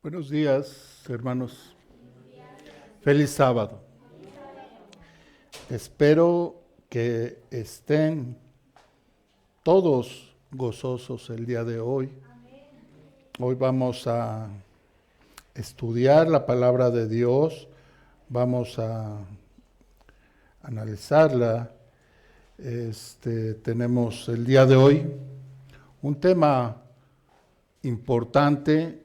Buenos días, hermanos. Feliz sábado. Espero que estén todos gozosos el día de hoy. Hoy vamos a estudiar la palabra de Dios, vamos a analizarla. Tenemos el día de hoy un tema importante.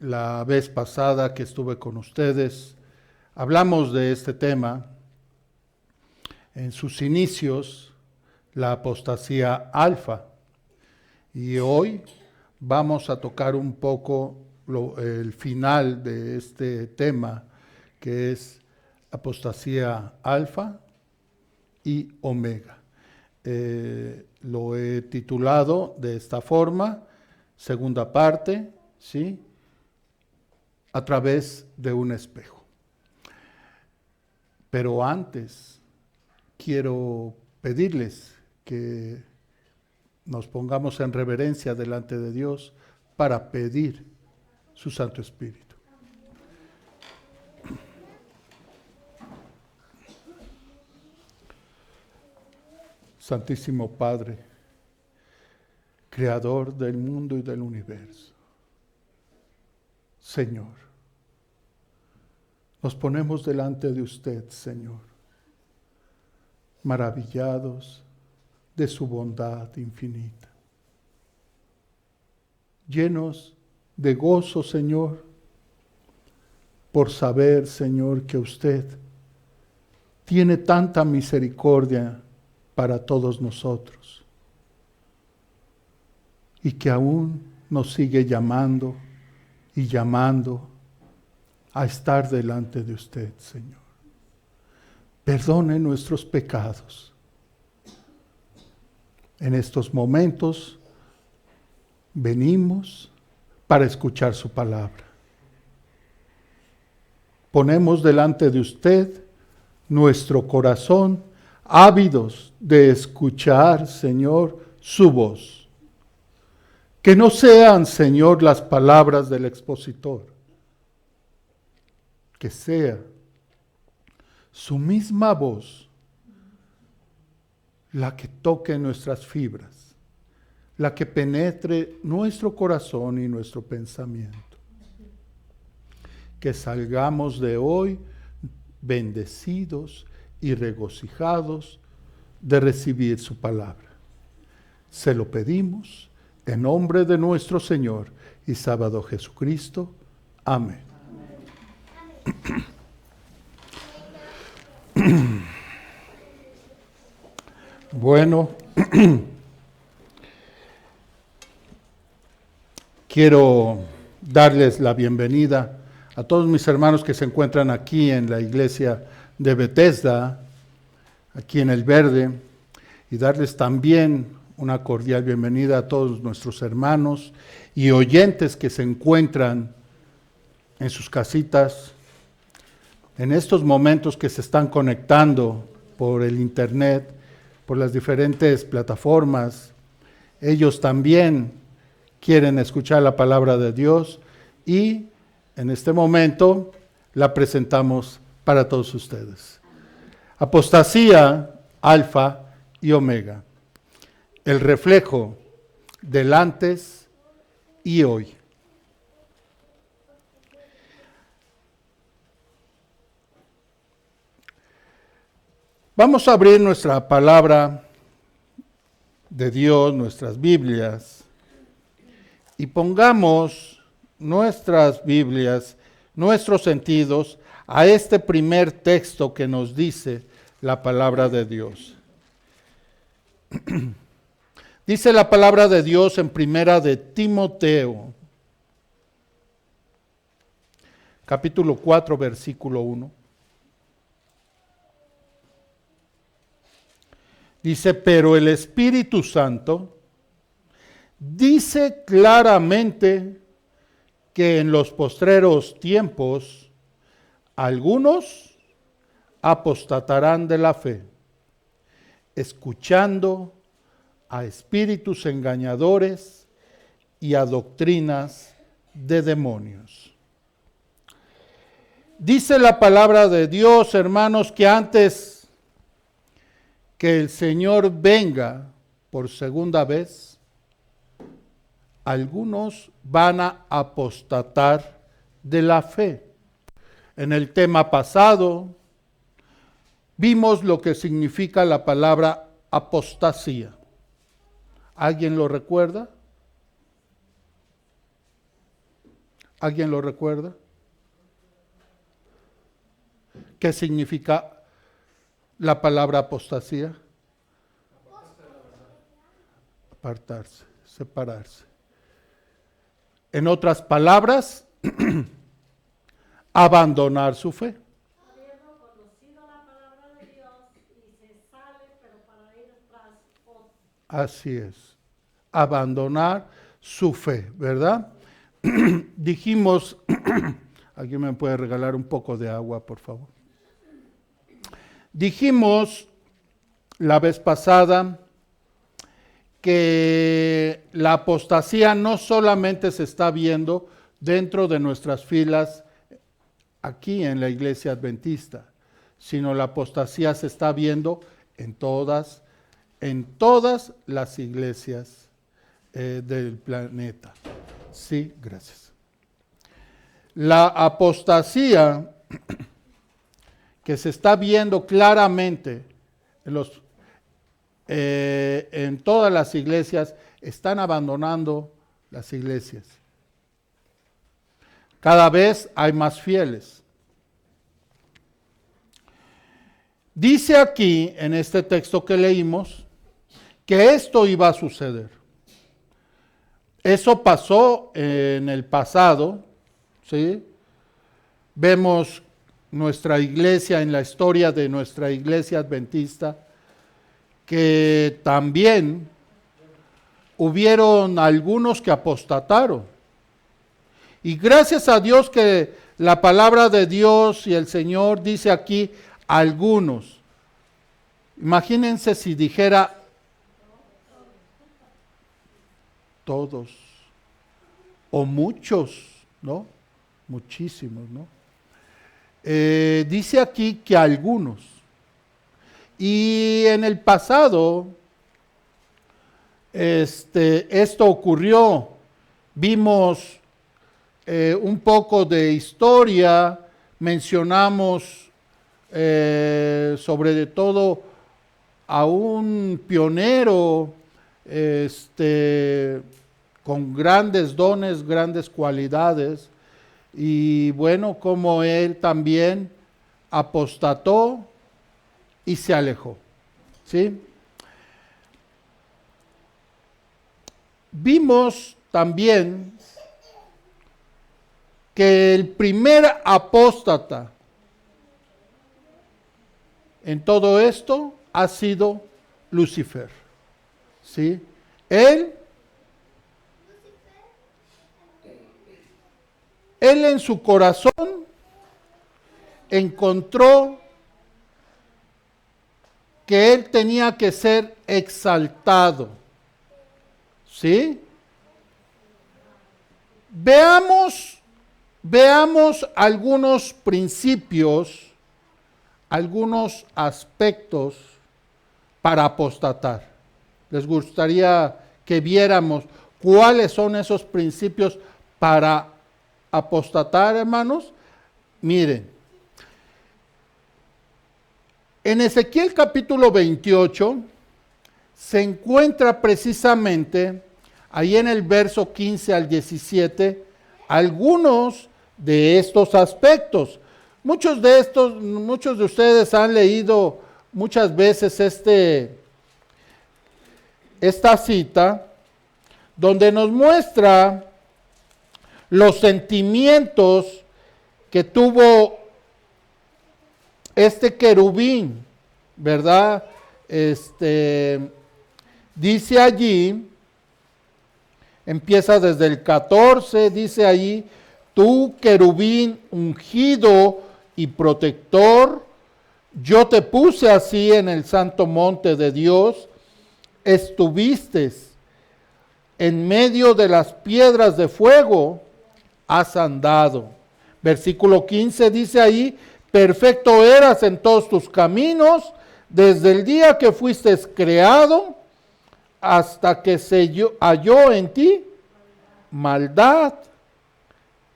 La vez pasada que estuve con ustedes, hablamos de este tema. En sus inicios, la apostasía alfa. Y hoy vamos a tocar un poco el final de este tema, que es apostasía alfa y omega. Lo he titulado de esta forma, segunda parte, ¿sí? A través de un espejo. Pero antes quiero pedirles que nos pongamos en reverencia delante de Dios para pedir su Santo Espíritu. Santísimo Padre, Creador del mundo y del universo, Señor, nos ponemos delante de usted, Señor, maravillados de su bondad infinita, llenos de gozo, Señor, por saber, Señor, que usted tiene tanta misericordia para todos nosotros y que aún nos sigue llamando y llamando a estar delante de usted, Señor. Perdone nuestros pecados. En estos momentos venimos para escuchar su palabra. Ponemos delante de usted nuestro corazón, ávidos de escuchar, Señor, su voz. Que no sean, Señor, las palabras del expositor, que sea su misma voz la que toque nuestras fibras, la que penetre nuestro corazón y nuestro pensamiento. Que salgamos de hoy bendecidos y regocijados de recibir su palabra. Se lo pedimos en nombre de nuestro Señor y Salvador Jesucristo. Amén. Bueno, quiero darles la bienvenida a todos mis hermanos que se encuentran aquí en la iglesia de Bethesda, aquí en El Verde, y darles también una cordial bienvenida a todos nuestros hermanos y oyentes que se encuentran en sus casitas, en estos momentos que se están conectando por el internet, por las diferentes plataformas. Ellos también quieren escuchar la palabra de Dios y en este momento la presentamos para todos ustedes. Apostasía, alfa y omega. El reflejo del antes y hoy. Vamos a abrir nuestra palabra de Dios, nuestras Biblias, y pongamos nuestras Biblias, nuestros sentidos, a este primer texto que nos dice la palabra de Dios. Dice la palabra de Dios en Primera de Timoteo, capítulo 4, versículo 1. Dice, pero el Espíritu Santo dice claramente que en los postreros tiempos algunos apostatarán de la fe, escuchando a espíritus engañadores y a doctrinas de demonios. Dice la palabra de Dios, hermanos, que antes que el Señor venga por segunda vez, algunos van a apostatar de la fe. En el tema pasado vimos lo que significa la palabra apostasía. ¿Alguien lo recuerda? ¿Alguien lo recuerda? ¿Qué significa la palabra apostasía? Apartarse, separarse. En otras palabras, abandonar su fe. Habiendo conocido la palabra de Dios y se sale, pero para ir tras otro. Así es, abandonar su fe, ¿verdad? Dijimos, ¿alguien me puede regalar un poco de agua, por favor? Dijimos la vez pasada que la apostasía no solamente se está viendo dentro de nuestras filas aquí en la iglesia adventista, sino la apostasía se está viendo en todas las iglesias del planeta. Sí, gracias. La apostasía que se está viendo claramente en todas las iglesias, están abandonando las iglesias. Cada vez hay más fieles. Dice aquí, en este texto que leímos, que esto iba a suceder. Eso pasó en el pasado, ¿sí? Vemos nuestra iglesia, en la historia de nuestra iglesia adventista, que también hubieron algunos que apostataron. Y gracias a Dios que la palabra de Dios y el Señor dice aquí algunos. Imagínense si dijera todos o muchos, ¿no? Muchísimos, ¿no? Dice aquí que algunos. Y en el pasado, esto ocurrió. Vimos un poco de historia, mencionamos sobre todo a un pionero con grandes dones, grandes cualidades, y bueno, como él también apostató y se alejó, ¿sí? Vimos también que el primer apóstata en todo esto ha sido Lucifer, ¿sí? Él en su corazón encontró que él tenía que ser exaltado, ¿sí? Veamos algunos principios, algunos aspectos para apostatar. ¿Les gustaría que viéramos cuáles son esos principios para apostatar, hermanos? Miren, en Ezequiel capítulo 28 se encuentra precisamente ahí en el verso 15 al 17 algunos de estos aspectos. Muchos de ustedes han leído muchas veces esta cita donde nos muestra los sentimientos que tuvo este querubín, ¿verdad? Dice allí, empieza desde el 14, dice allí, tú querubín ungido y protector, yo te puse así en el santo monte de Dios, estuviste en medio de las piedras de fuego, has andado. Versículo 15 dice ahí, perfecto eras en todos tus caminos, desde el día que fuiste creado, hasta que se halló en ti maldad,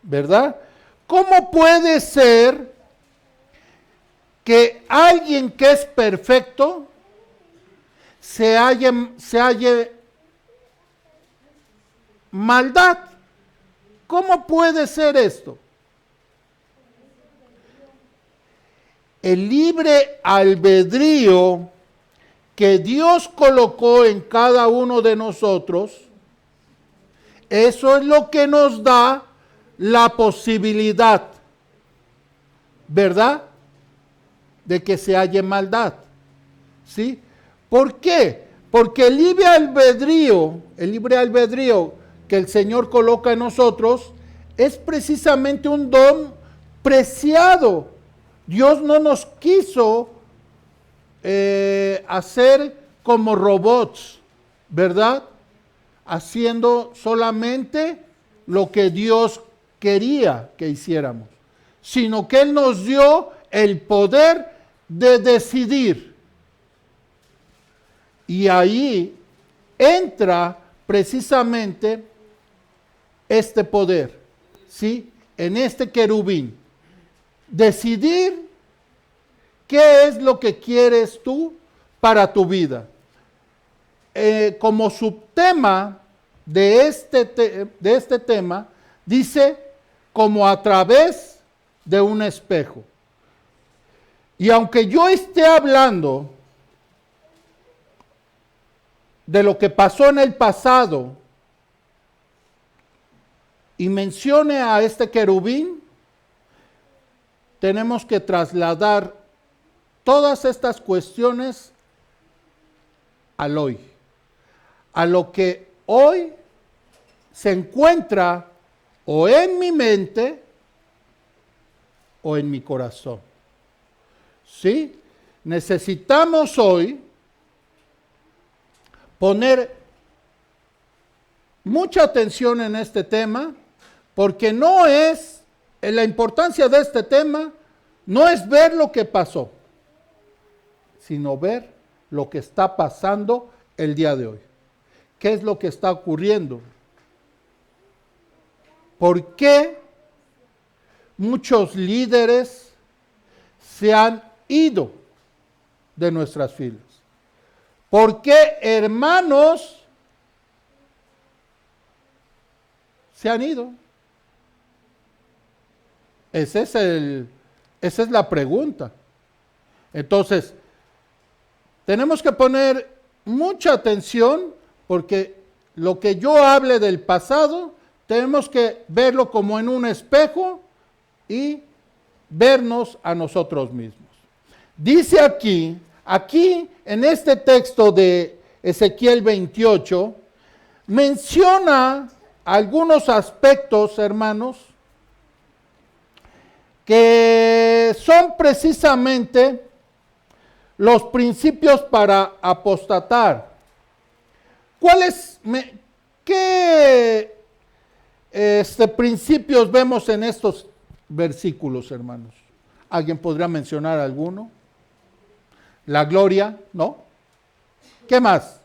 ¿verdad? ¿Cómo puede ser que alguien que es perfecto se halle maldad? ¿Cómo puede ser esto? El libre albedrío que Dios colocó en cada uno de nosotros, eso es lo que nos da la posibilidad, ¿verdad?, de que se halle maldad. ¿Sí? ¿Por qué? Porque el libre albedrío que el Señor coloca en nosotros es precisamente un don preciado. Dios no nos quiso hacer como robots, ¿verdad? Haciendo solamente lo que Dios quería que hiciéramos, sino que Él nos dio el poder de decidir. Y ahí entra precisamente este poder, ¿sí? En este querubín. Decidir qué es lo que quieres tú para tu vida. Como subtema de este tema, dice, como a través de un espejo. Y aunque yo esté hablando de lo que pasó en el pasado y mencione a este querubín, tenemos que trasladar todas estas cuestiones al hoy, a lo que hoy se encuentra o en mi mente o en mi corazón. ¿Sí? Necesitamos hoy poner mucha atención en este tema, porque no es, la importancia de este tema no es ver lo que pasó, sino ver lo que está pasando el día de hoy. ¿Qué es lo que está ocurriendo? ¿Por qué muchos líderes se han ido de nuestras filas? ¿Por qué hermanos se han ido? Esa es la pregunta. Entonces, tenemos que poner mucha atención, porque lo que yo hable del pasado, tenemos que verlo como en un espejo y vernos a nosotros mismos. Dice aquí en este texto de Ezequiel 28, menciona algunos aspectos, hermanos, que son precisamente los principios para apostatar. ¿Qué principios vemos en estos versículos, hermanos? ¿Alguien podría mencionar alguno? La gloria, ¿no? ¿Qué más?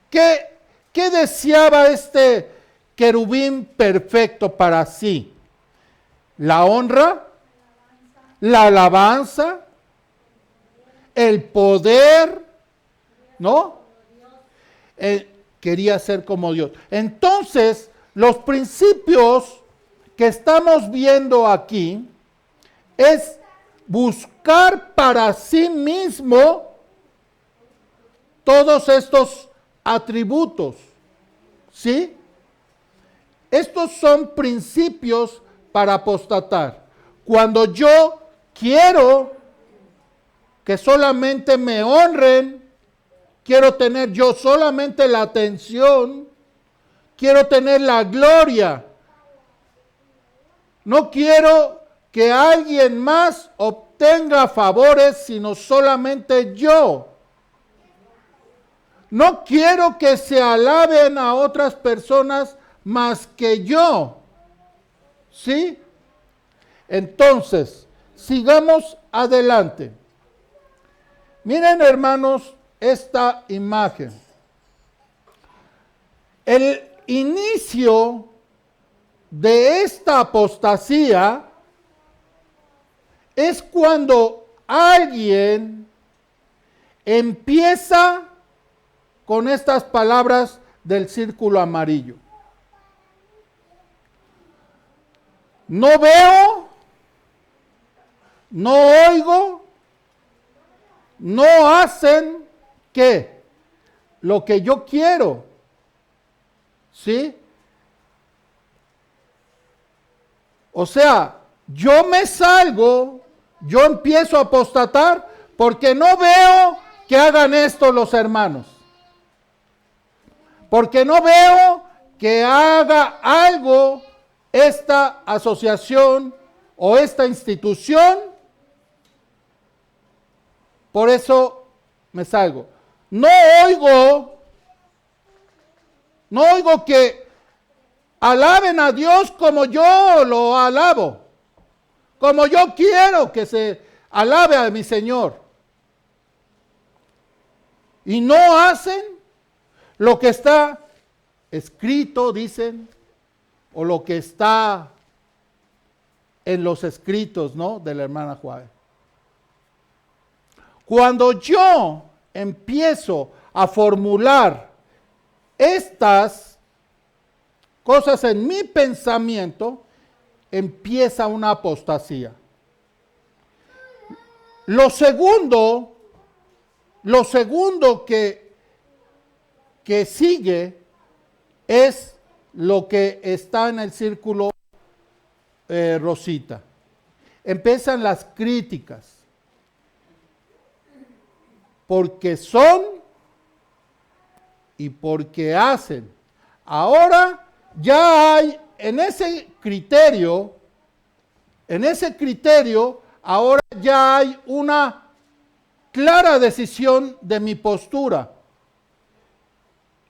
¿Qué deseaba este querubín perfecto para sí? La honra, la alabanza, el poder, ¿no? Quería ser como Dios. Entonces, los principios que estamos viendo aquí es buscar para sí mismo todos estos atributos, ¿sí? Estos son principios para apostatar. Cuando yo quiero que solamente me honren, quiero tener yo solamente la atención, quiero tener la gloria, no quiero que alguien más obtenga favores, sino solamente yo. No quiero que se alaben a otras personas más que yo. ¿Sí? Entonces, sigamos adelante. Miren, hermanos, esta imagen. El inicio de esta apostasía es cuando alguien empieza con estas palabras del círculo amarillo. No veo, no oigo, no hacen, ¿qué? Lo que yo quiero. ¿Sí? O sea, yo me salgo, yo empiezo a apostatar porque no veo que hagan esto los hermanos. Porque no veo que haga algo esta asociación o esta institución. Por eso me salgo. No oigo que alaben a Dios como yo lo alabo, como yo quiero que se alabe a mi Señor. Y no hacen lo que está escrito, dicen, o lo que está en los escritos, ¿no?, de la hermana Juárez. Cuando yo empiezo a formular estas cosas en mi pensamiento, empieza una apostasía. Lo segundo que sigue es lo que está en el círculo rosita. Empiezan las críticas. Porque son y porque hacen. Ahora ya hay en ese criterio, ahora ya hay una clara decisión de mi postura.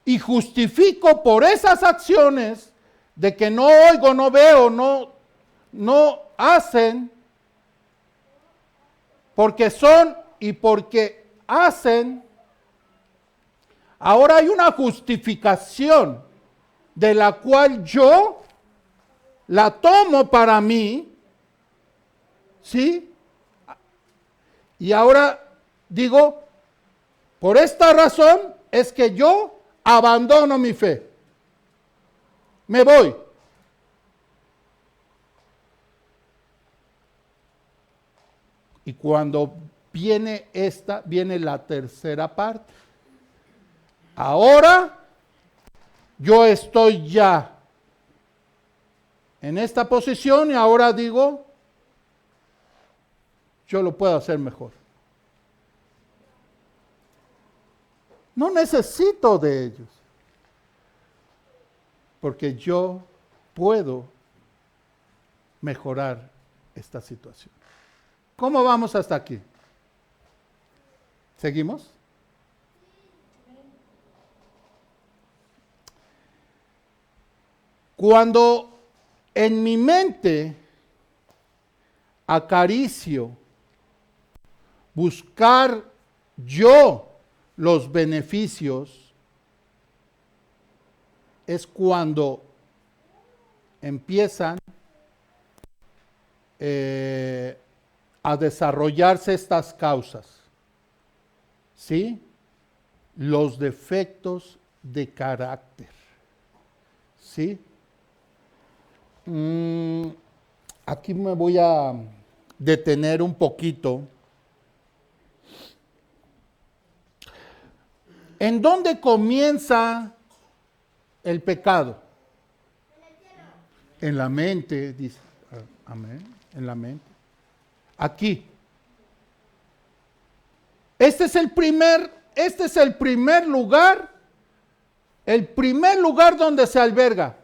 Y justifico por esas acciones de que no oigo, no veo, no hacen, porque son y porque hacen. Ahora hay una justificación de la cual yo la tomo para mí, ¿sí? Y ahora digo, por esta razón es que yo abandono mi fe. Me voy. Y cuando viene la tercera parte. Ahora yo estoy ya en esta posición y ahora digo, yo lo puedo hacer mejor. No necesito de ellos, porque yo puedo mejorar esta situación. ¿Cómo vamos hasta aquí? ¿Seguimos? Cuando en mi mente acaricio buscar yo los beneficios, es cuando empiezan a desarrollarse estas causas. ¿Sí? Los defectos de carácter. ¿Sí? Aquí me voy a detener un poquito. ¿En dónde comienza el pecado? En la mente, dice. Amén. En la mente. Aquí. Este es el primer lugar donde se alberga.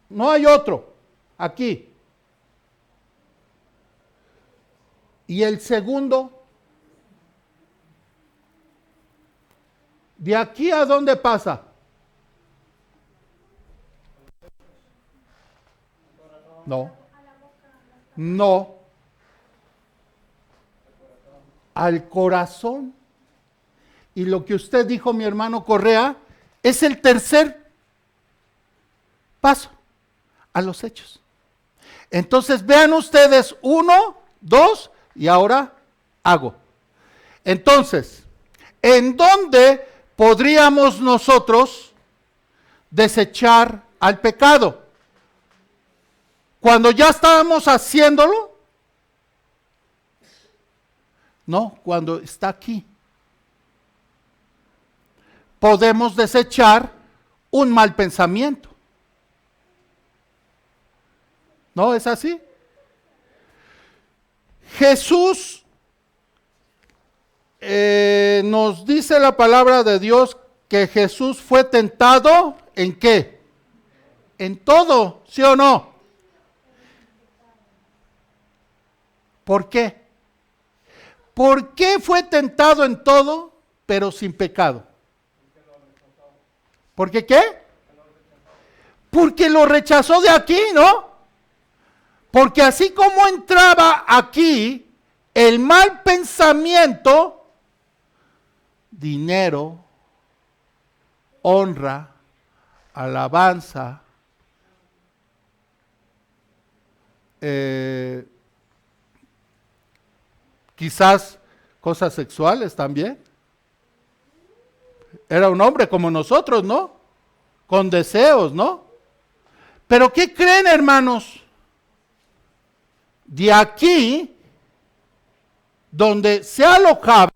No hay otro. Aquí. Y el segundo, ¿de aquí a dónde pasa? No. No. Al corazón. Y lo que usted dijo, mi hermano Correa, es el tercer paso a los hechos. Entonces vean ustedes, 1, 2 y ahora hago. Entonces, ¿en dónde podríamos nosotros desechar al pecado? ¿Cuando ya estábamos haciéndolo? No, cuando está aquí. Podemos desechar un mal pensamiento. ¿No es así? Jesús nos dice la palabra de Dios que Jesús fue tentado ¿en qué? En todo, ¿sí o no? ¿Por qué? ¿Por qué fue tentado en todo, pero sin pecado? ¿Por qué qué? Porque lo rechazó de aquí, ¿no? Porque así como entraba aquí el mal pensamiento, dinero, honra, alabanza, quizás cosas sexuales también. Era un hombre como nosotros, ¿no? Con deseos, ¿no? Pero ¿qué creen, hermanos? De aquí, donde se alojaba,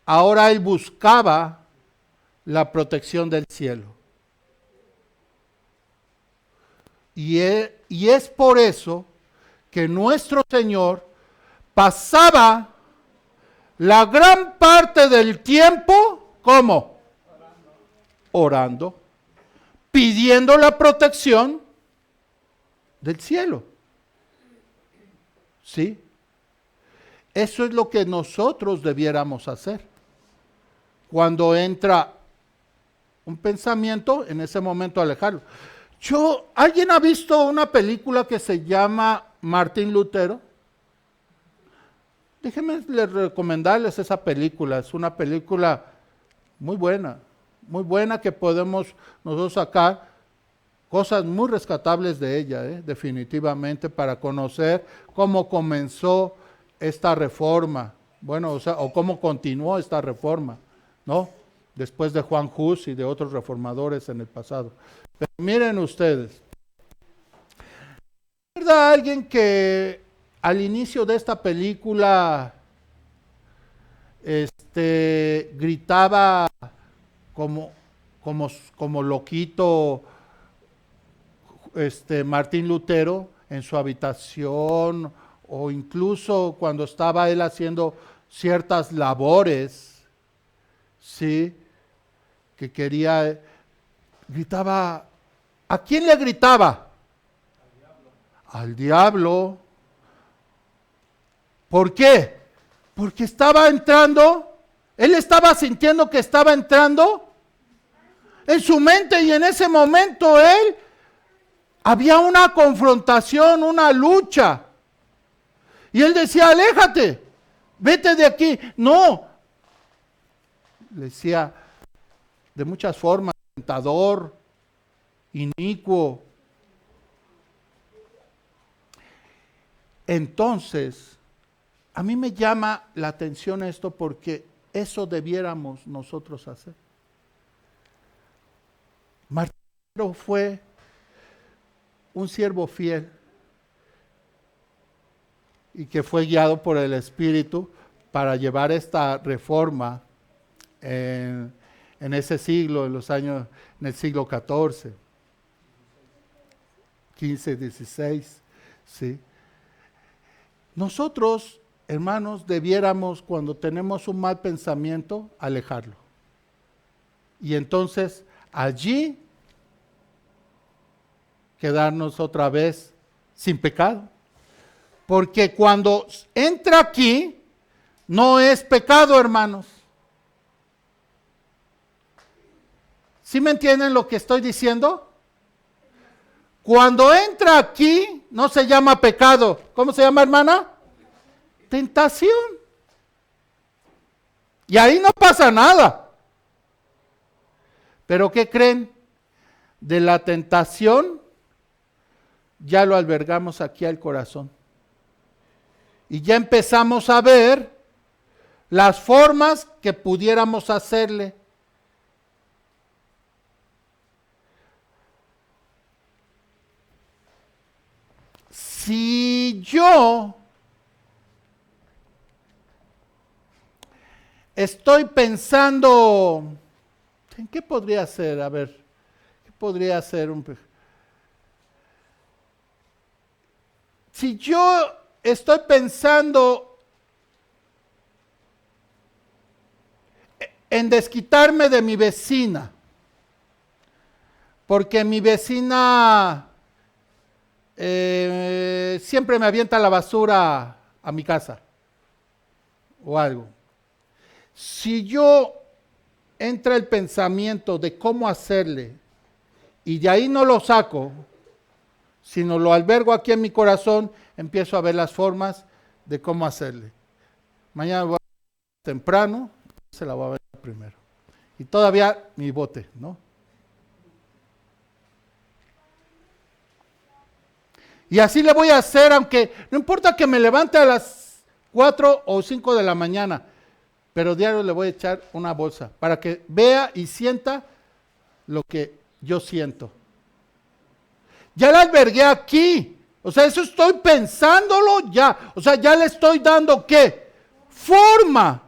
ahora él buscaba la protección del cielo. Y es por eso que nuestro Señor pasaba la gran parte del tiempo, ¿cómo? Orando, pidiendo la protección del cielo. ¿Sí? Eso es lo que nosotros debiéramos hacer. Cuando entra un pensamiento, en ese momento alejarlo. ¿Alguien ha visto una película que se llama Martín Lutero? Déjenme recomendarles esa película. Es una película muy buena que podemos nosotros sacar cosas muy rescatables de ella, definitivamente, para conocer cómo comenzó esta reforma, o cómo continuó esta reforma, ¿no? Después de Juan Hus y de otros reformadores en el pasado. Pero miren ustedes, ¿recuerda alguien que al inicio de esta película gritaba como loquito Martín Lutero en su habitación, o incluso cuando estaba él haciendo ciertas labores, ¿sí? Que quería, gritaba, ¿a quién le gritaba? Al diablo. ¿Por qué? Porque estaba entrando, él estaba sintiendo que estaba entrando en su mente, y en ese momento había una confrontación, una lucha. Y él decía, aléjate, vete de aquí. No, le decía de muchas formas, tentador, inicuo. Entonces, a mí me llama la atención esto, porque eso debiéramos nosotros hacer. Martín fue un siervo fiel y que fue guiado por el Espíritu para llevar esta reforma en ese siglo, en el siglo XIV, 15, 16, ¿sí? Nosotros, hermanos, debiéramos, cuando tenemos un mal pensamiento, alejarlo. Y entonces, allí, quedarnos otra vez sin pecado. Porque cuando entra aquí, no es pecado, hermanos. ¿Sí me entienden lo que estoy diciendo? Cuando entra aquí, no se llama pecado. ¿Cómo se llama, hermana? Tentación. Y ahí no pasa nada. Pero ¿qué creen? De la tentación ya lo albergamos aquí al corazón. Y ya empezamos a ver las formas que pudiéramos hacerle. Si yo estoy pensando, ¿en qué podría ser? A ver, ¿qué podría ser si yo estoy pensando en desquitarme de mi vecina, porque mi vecina siempre me avienta la basura a mi casa o algo. Si yo entra el pensamiento de cómo hacerle y de ahí no lo saco, sino lo albergo aquí en mi corazón, empiezo a ver las formas de cómo hacerle. Mañana voy a ver temprano, se la voy a ver primero. Y todavía mi bote, ¿no? Y así le voy a hacer, aunque no importa que me levante a las 4 o 5 de la mañana, pero diario le voy a echar una bolsa para que vea y sienta lo que yo siento. Ya la albergué aquí, o sea, eso estoy pensándolo ya, o sea, ya le estoy dando ¿qué? Forma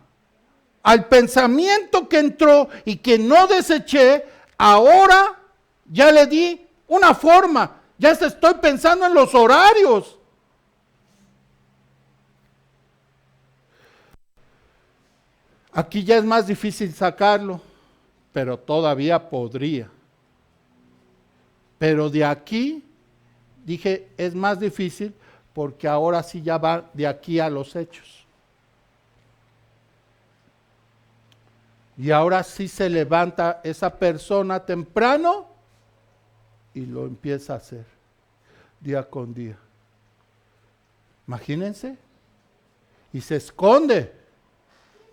al pensamiento que entró y que no deseché, ahora ya le di una forma. Ya estoy pensando en los horarios. Aquí ya es más difícil sacarlo, pero todavía podría. Pero de aquí, dije, es más difícil porque ahora sí ya va de aquí a los hechos. Y ahora sí se levanta esa persona temprano y lo empieza a hacer día con día. Imagínense. Y se esconde.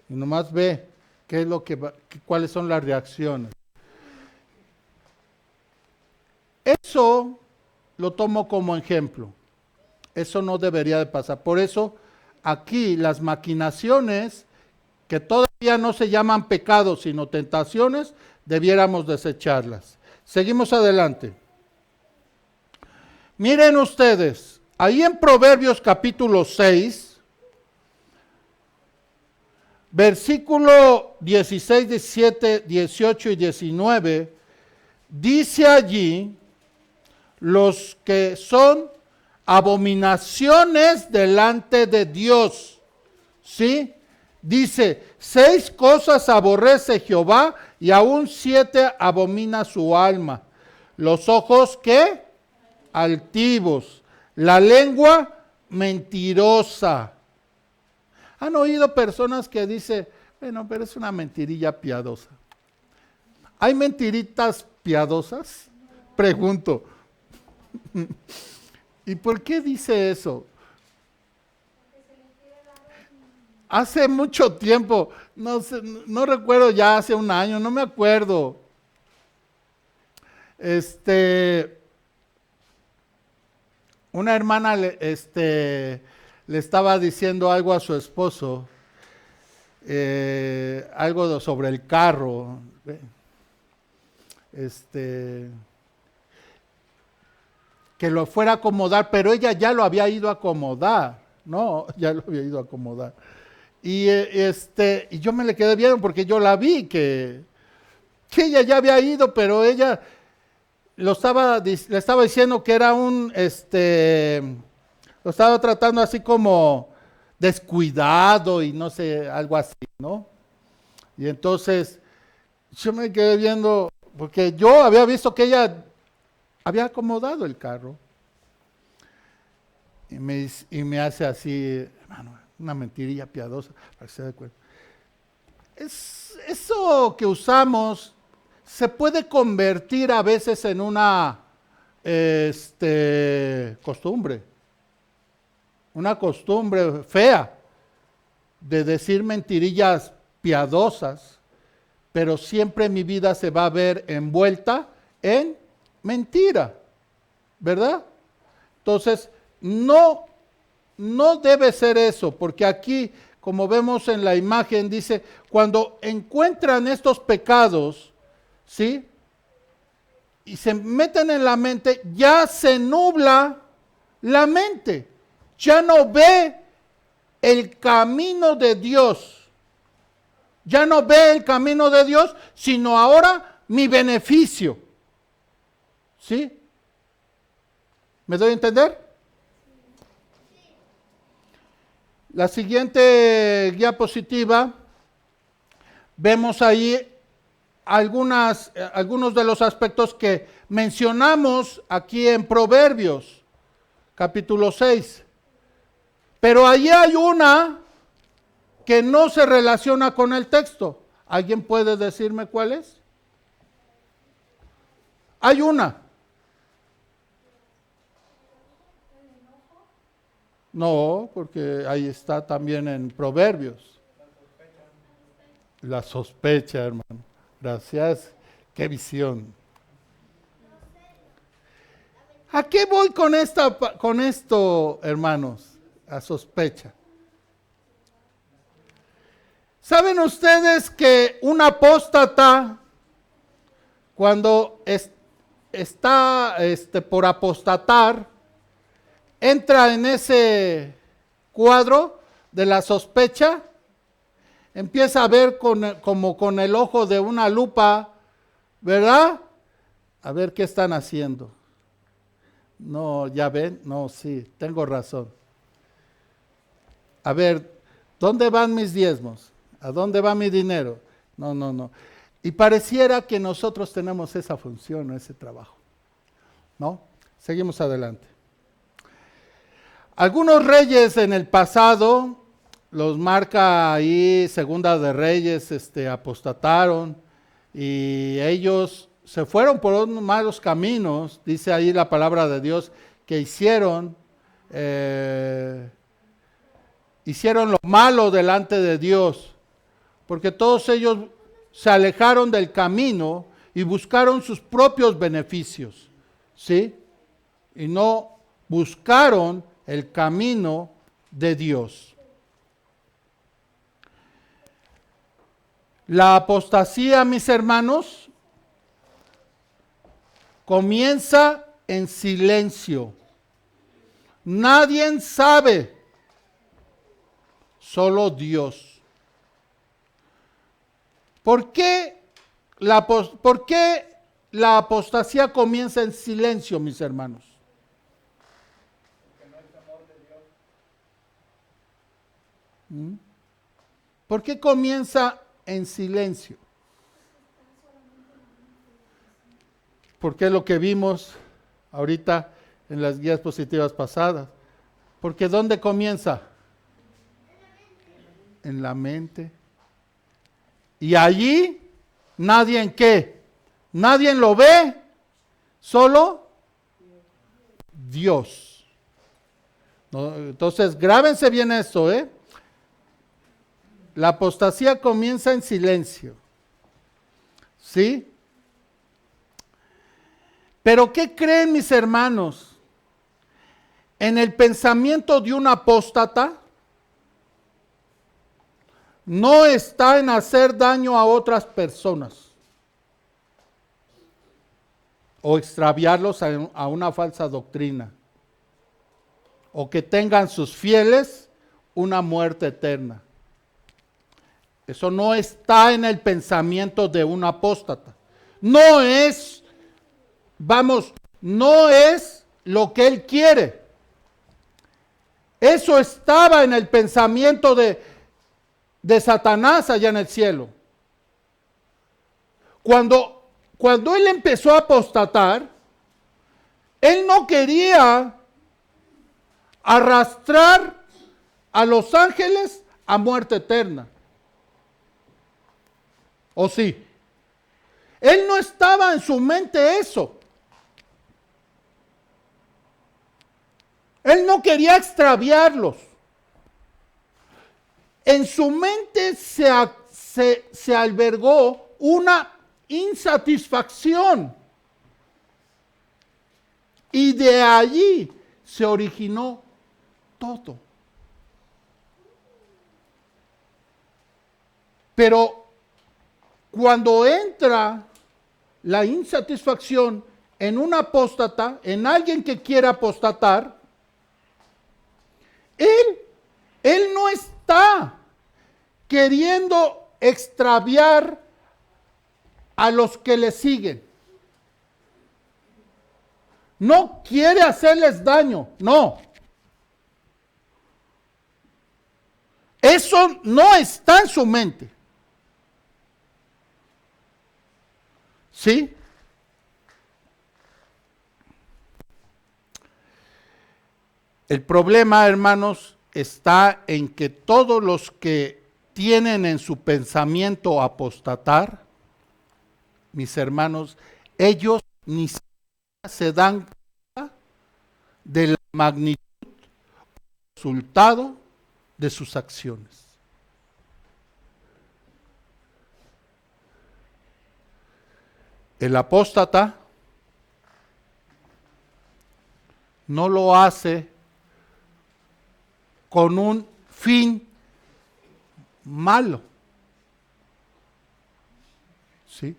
Y nomás ve qué es lo que va, cuáles son las reacciones. Eso lo tomo como ejemplo. Eso no debería de pasar. Por eso aquí las maquinaciones que todavía no se llaman pecados, sino tentaciones, debiéramos desecharlas. Seguimos adelante. Miren ustedes, ahí en Proverbios capítulo 6, versículo 16, 17, 18 y 19, dice allí los que son abominaciones delante de Dios, ¿sí? Dice, 6 cosas aborrece Jehová y aún 7 abomina su alma. Los ojos, ¿qué? Altivos. La lengua mentirosa. ¿Han oído personas que dicen, bueno, pero es una mentirilla piadosa? ¿Hay mentiritas piadosas? Pregunto. ¿Y por qué dice eso? Hace mucho tiempo, no sé, no recuerdo ya hace un año, no me acuerdo. Una hermana le estaba diciendo algo a su esposo, algo sobre el carro, que lo fuera a acomodar, pero ella ya lo había ido a acomodar, ¿no? Ya lo había ido a acomodar. Y yo me le quedé viendo porque yo la vi que ella ya había ido, pero ella le estaba diciendo que era lo estaba tratando así como descuidado y no sé, algo así, ¿no? Y entonces yo me quedé viendo, porque yo había visto que ella había acomodado el carro. Y me hace así, hermano, una mentirilla piadosa, para que se dé cuenta. Eso que usamos se puede convertir a veces en una costumbre, una costumbre fea de decir mentirillas piadosas, pero siempre mi vida se va a ver envuelta en mentira, ¿verdad? Entonces, no debe ser eso, porque aquí, como vemos en la imagen, dice, cuando encuentran estos pecados, ¿sí? Y se meten en la mente, ya se nubla la mente, ya no ve el camino de Dios. Ya no ve el camino de Dios, sino ahora mi beneficio. ¿Sí? ¿Me doy a entender? La siguiente diapositiva, vemos ahí algunos de los aspectos que mencionamos aquí en Proverbios, capítulo 6. Pero allí hay una que no se relaciona con el texto. ¿Alguien puede decirme cuál es? Hay una. No, porque ahí está también en Proverbios. La sospecha, hermano. Gracias. Qué visión. ¿A qué voy con esto, hermanos? A sospecha. ¿Saben ustedes que un apóstata, cuando está por apostatar, entra en ese cuadro de la sospecha? Empieza a ver como con el ojo de una lupa, ¿verdad? A ver qué están haciendo. No, ya ven, no, sí, tengo razón. A ver, ¿dónde van mis diezmos? ¿A dónde va mi dinero? No. Y pareciera que nosotros tenemos esa función, ese trabajo. ¿No? Seguimos adelante. Algunos reyes en el pasado, los marca ahí Segunda de Reyes, apostataron y ellos se fueron por unos malos caminos, dice ahí la palabra de Dios, que hicieron lo malo delante de Dios, porque todos ellos se alejaron del camino y buscaron sus propios beneficios, ¿sí? Y no buscaron el camino de Dios. La apostasía, mis hermanos, comienza en silencio. Nadie sabe, solo Dios. ¿Por qué la apostasía comienza en silencio, mis hermanos? ¿Por qué comienza en silencio? Porque es lo que vimos ahorita en las guías positivas pasadas. Porque ¿dónde comienza? En la mente. Y allí nadie en qué, nadie lo ve, solo Dios. ¿No? Entonces grábense bien esto, La apostasía comienza en silencio. ¿Sí? Pero ¿qué creen, mis hermanos? En el pensamiento de un apóstata no está en hacer daño a otras personas o extraviarlos a una falsa doctrina o que tengan sus fieles una muerte eterna. Eso no está en el pensamiento de un apóstata. No es lo que él quiere. Eso estaba en el pensamiento de Satanás allá en el cielo. Cuando él empezó a apostatar, él no quería arrastrar a los ángeles a muerte eterna. ¿O sí? Él no estaba en su mente eso. Él no quería extraviarlos. En su mente se albergó una insatisfacción. Y de allí se originó todo. Pero cuando entra la insatisfacción en un apóstata, en alguien que quiera apostatar, él no está queriendo extraviar a los que le siguen. No quiere hacerles daño, no. Eso no está en su mente. ¿Sí? El problema, hermanos, está en que todos los que tienen en su pensamiento apostatar, mis hermanos, ellos ni siquiera se dan cuenta de la magnitud, resultado de sus acciones. El apóstata no lo hace con un fin malo. ¿Sí?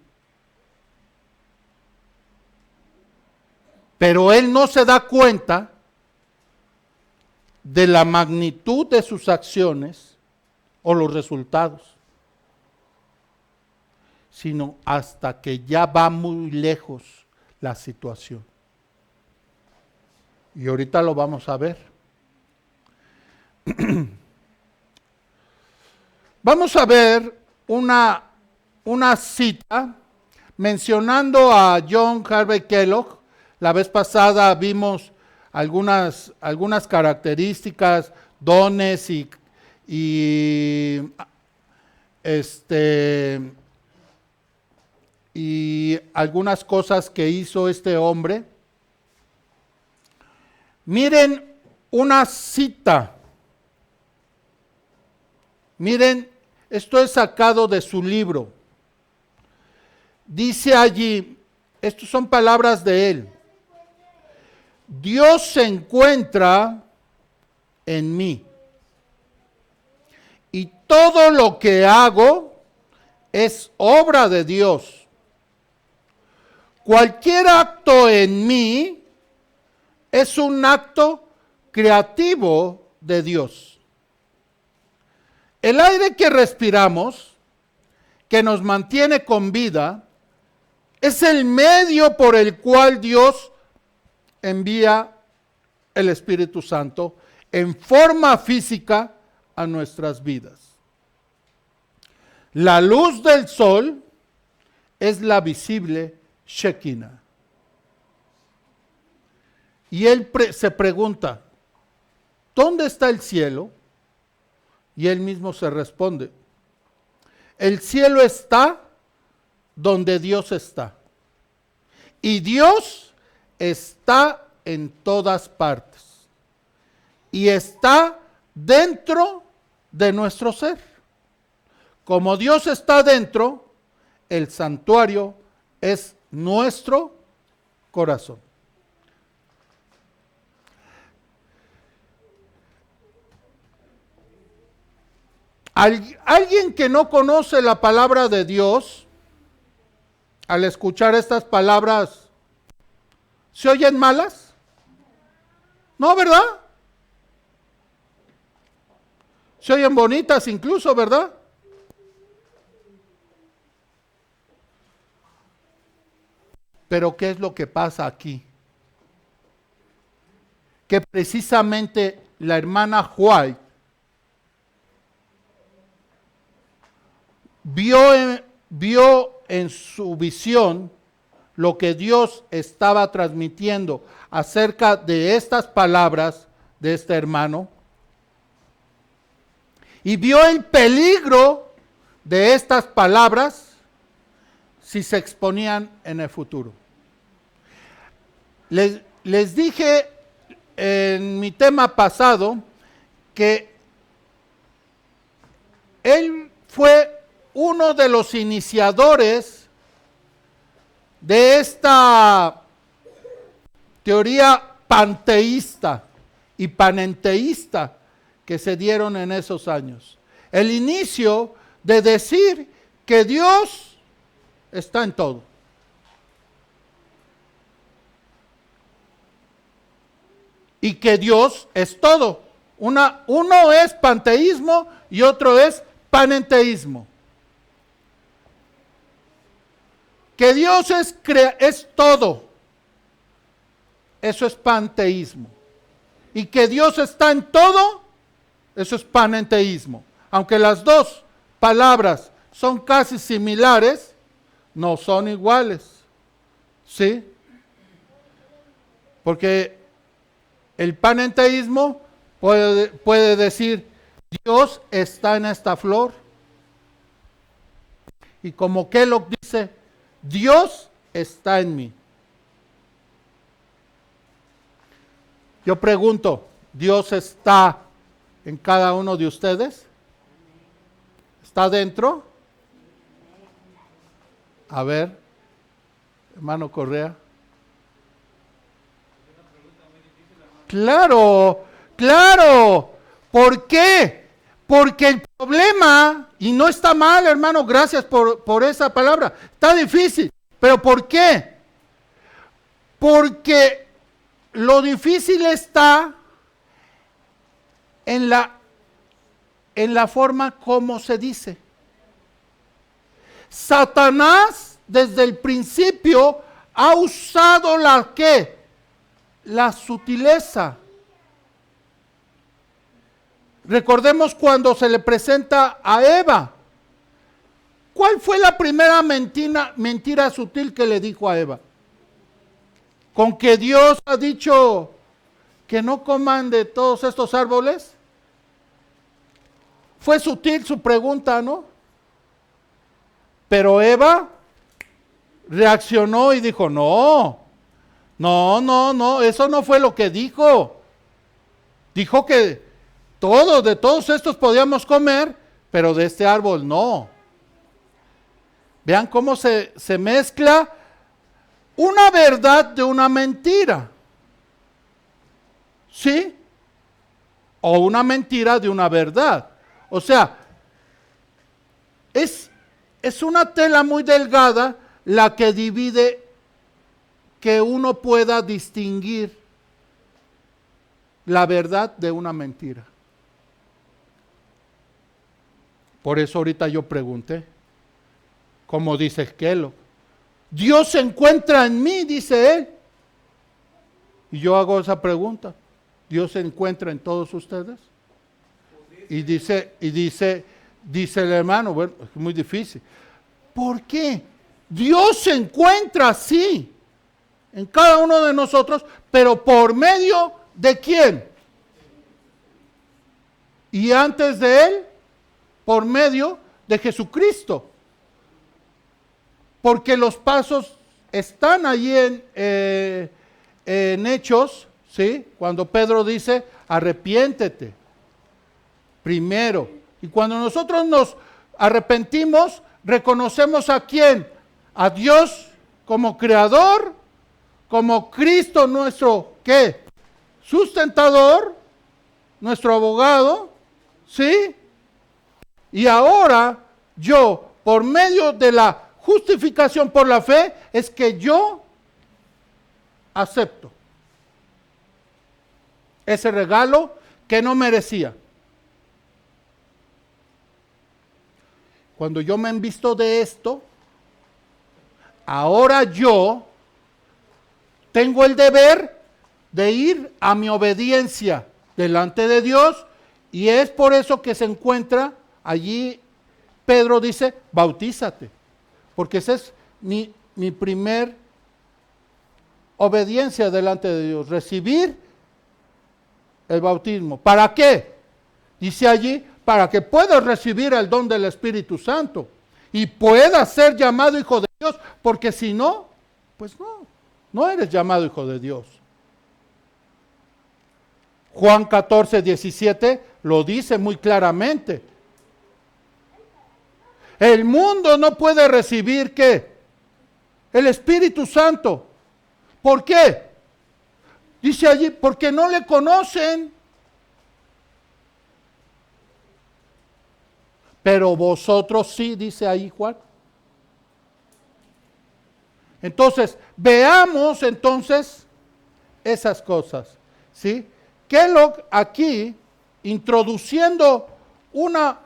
Pero él no se da cuenta de la magnitud de sus acciones o los resultados, sino hasta que ya va muy lejos la situación. Y ahorita lo vamos a ver. Vamos a ver una cita mencionando a John Harvey Kellogg. La vez pasada vimos algunas características, dones y algunas cosas que hizo este hombre. Miren una cita. Miren, esto es sacado de su libro. Dice allí, estas son palabras de él: Dios se encuentra en mí, y todo lo que hago es obra de Dios. Cualquier acto en mí es un acto creativo de Dios. El aire que respiramos, que nos mantiene con vida, es el medio por el cual Dios envía el Espíritu Santo en forma física a nuestras vidas. La luz del sol es la visible Shekinah. Y él se pregunta, ¿dónde está el cielo? Y él mismo se responde, el cielo está donde Dios está. Y Dios está en todas partes. Y está dentro de nuestro ser. Como Dios está dentro, el santuario es nuestro corazón. Alguien que no conoce la palabra de Dios, al escuchar estas palabras, ¿se oyen malas? No, ¿verdad? Se oyen bonitas incluso, ¿verdad? Pero ¿qué es lo que pasa aquí? Que precisamente la hermana White vio en su visión lo que Dios estaba transmitiendo acerca de estas palabras de este hermano, y vio el peligro de estas palabras si se exponían en el futuro. Les dije en mi tema pasado que él fue uno de los iniciadores de esta teoría panteísta y panenteísta que se dieron en esos años. El inicio de decir que Dios está en todo. Y que Dios es todo. Uno es panteísmo y otro es panenteísmo. Que Dios es todo. Eso es panteísmo. Y que Dios está en todo, eso es panenteísmo. Aunque las dos palabras son casi similares, no son iguales. ¿Sí? Porque el panenteísmo puede decir, Dios está en esta flor. Y como Kellogg dice, Dios está en mí. Yo pregunto, ¿Dios está en cada uno de ustedes? ¿Está dentro? A ver, hermano Correa. Claro, claro. ¿Por qué? Porque el problema, y no está mal, hermano, gracias por esa palabra, está difícil. ¿Pero por qué? Porque lo difícil está en la forma como se dice. Satanás desde el principio ha usado la sutileza. Recordemos cuando se le presenta a Eva. ¿Cuál fue la primera mentira sutil que le dijo a Eva? ¿Con que Dios ha dicho que no coman de todos estos árboles? Fue sutil su pregunta, ¿no? Pero Eva reaccionó y dijo, no, eso no fue lo que dijo. Dijo que de todos estos podíamos comer, pero de este árbol no. Vean cómo se mezcla una verdad de una mentira. ¿Sí? O una mentira de una verdad. O sea, es una tela muy delgada la que divide que uno pueda distinguir la verdad de una mentira. Por eso ahorita yo pregunté, como dice Kellogg, Dios se encuentra en mí, dice él. Y yo hago esa pregunta, ¿Dios se encuentra en todos ustedes? Y dice el hermano, bueno, es muy difícil. ¿Por qué? Dios se encuentra así en cada uno de nosotros, pero ¿por medio de quién? Y antes de él, por medio de Jesucristo. Porque los pasos están allí en Hechos, ¿sí? Cuando Pedro dice, arrepiéntete primero. Y cuando nosotros nos arrepentimos, reconocemos a quién, a Dios como creador, como Cristo nuestro, ¿qué? Sustentador, nuestro abogado, ¿sí? Y ahora yo, por medio de la justificación por la fe, es que yo acepto ese regalo que no merecía. Cuando yo me envisto de esto, ahora yo tengo el deber de ir a mi obediencia delante de Dios, y es por eso que se encuentra allí, Pedro dice, bautízate, porque esa es mi primer obediencia delante de Dios, recibir el bautismo. ¿Para qué? Dice allí, para que puedas recibir el don del Espíritu Santo y puedas ser llamado hijo de Dios, porque si no, pues no eres llamado hijo de Dios. Juan 14, 17 lo dice muy claramente. El mundo no puede recibir ¿qué? El Espíritu Santo. ¿Por qué? Dice allí, porque no le conocen. Pero vosotros sí, dice ahí Juan. Entonces, veamos entonces esas cosas, ¿sí? Kellogg aquí, introduciendo una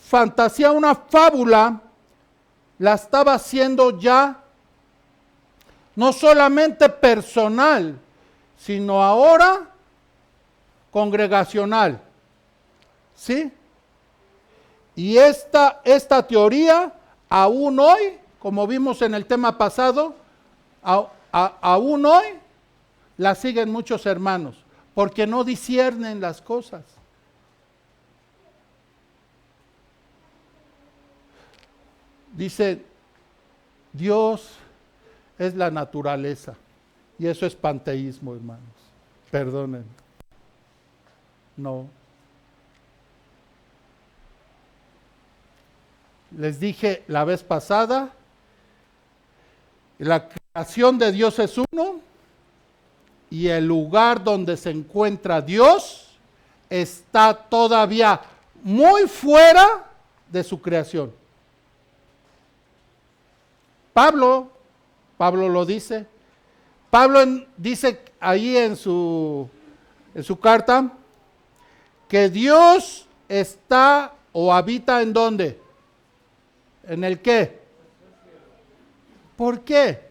fantasía, una fábula, la estaba haciendo ya no solamente personal, sino ahora congregacional, ¿sí? Y esta teoría, aún hoy, como vimos en el tema pasado, aún hoy la siguen muchos hermanos, porque no disciernen las cosas. Dice, Dios es la naturaleza, y eso es panteísmo, hermanos. Perdonen. No. Les dije la vez pasada, la creación de Dios es uno y el lugar donde se encuentra Dios está todavía muy fuera de su creación. Pablo lo dice. Pablo dice ahí en su carta que Dios está o habita ¿en dónde? ¿En el qué? ¿Por qué?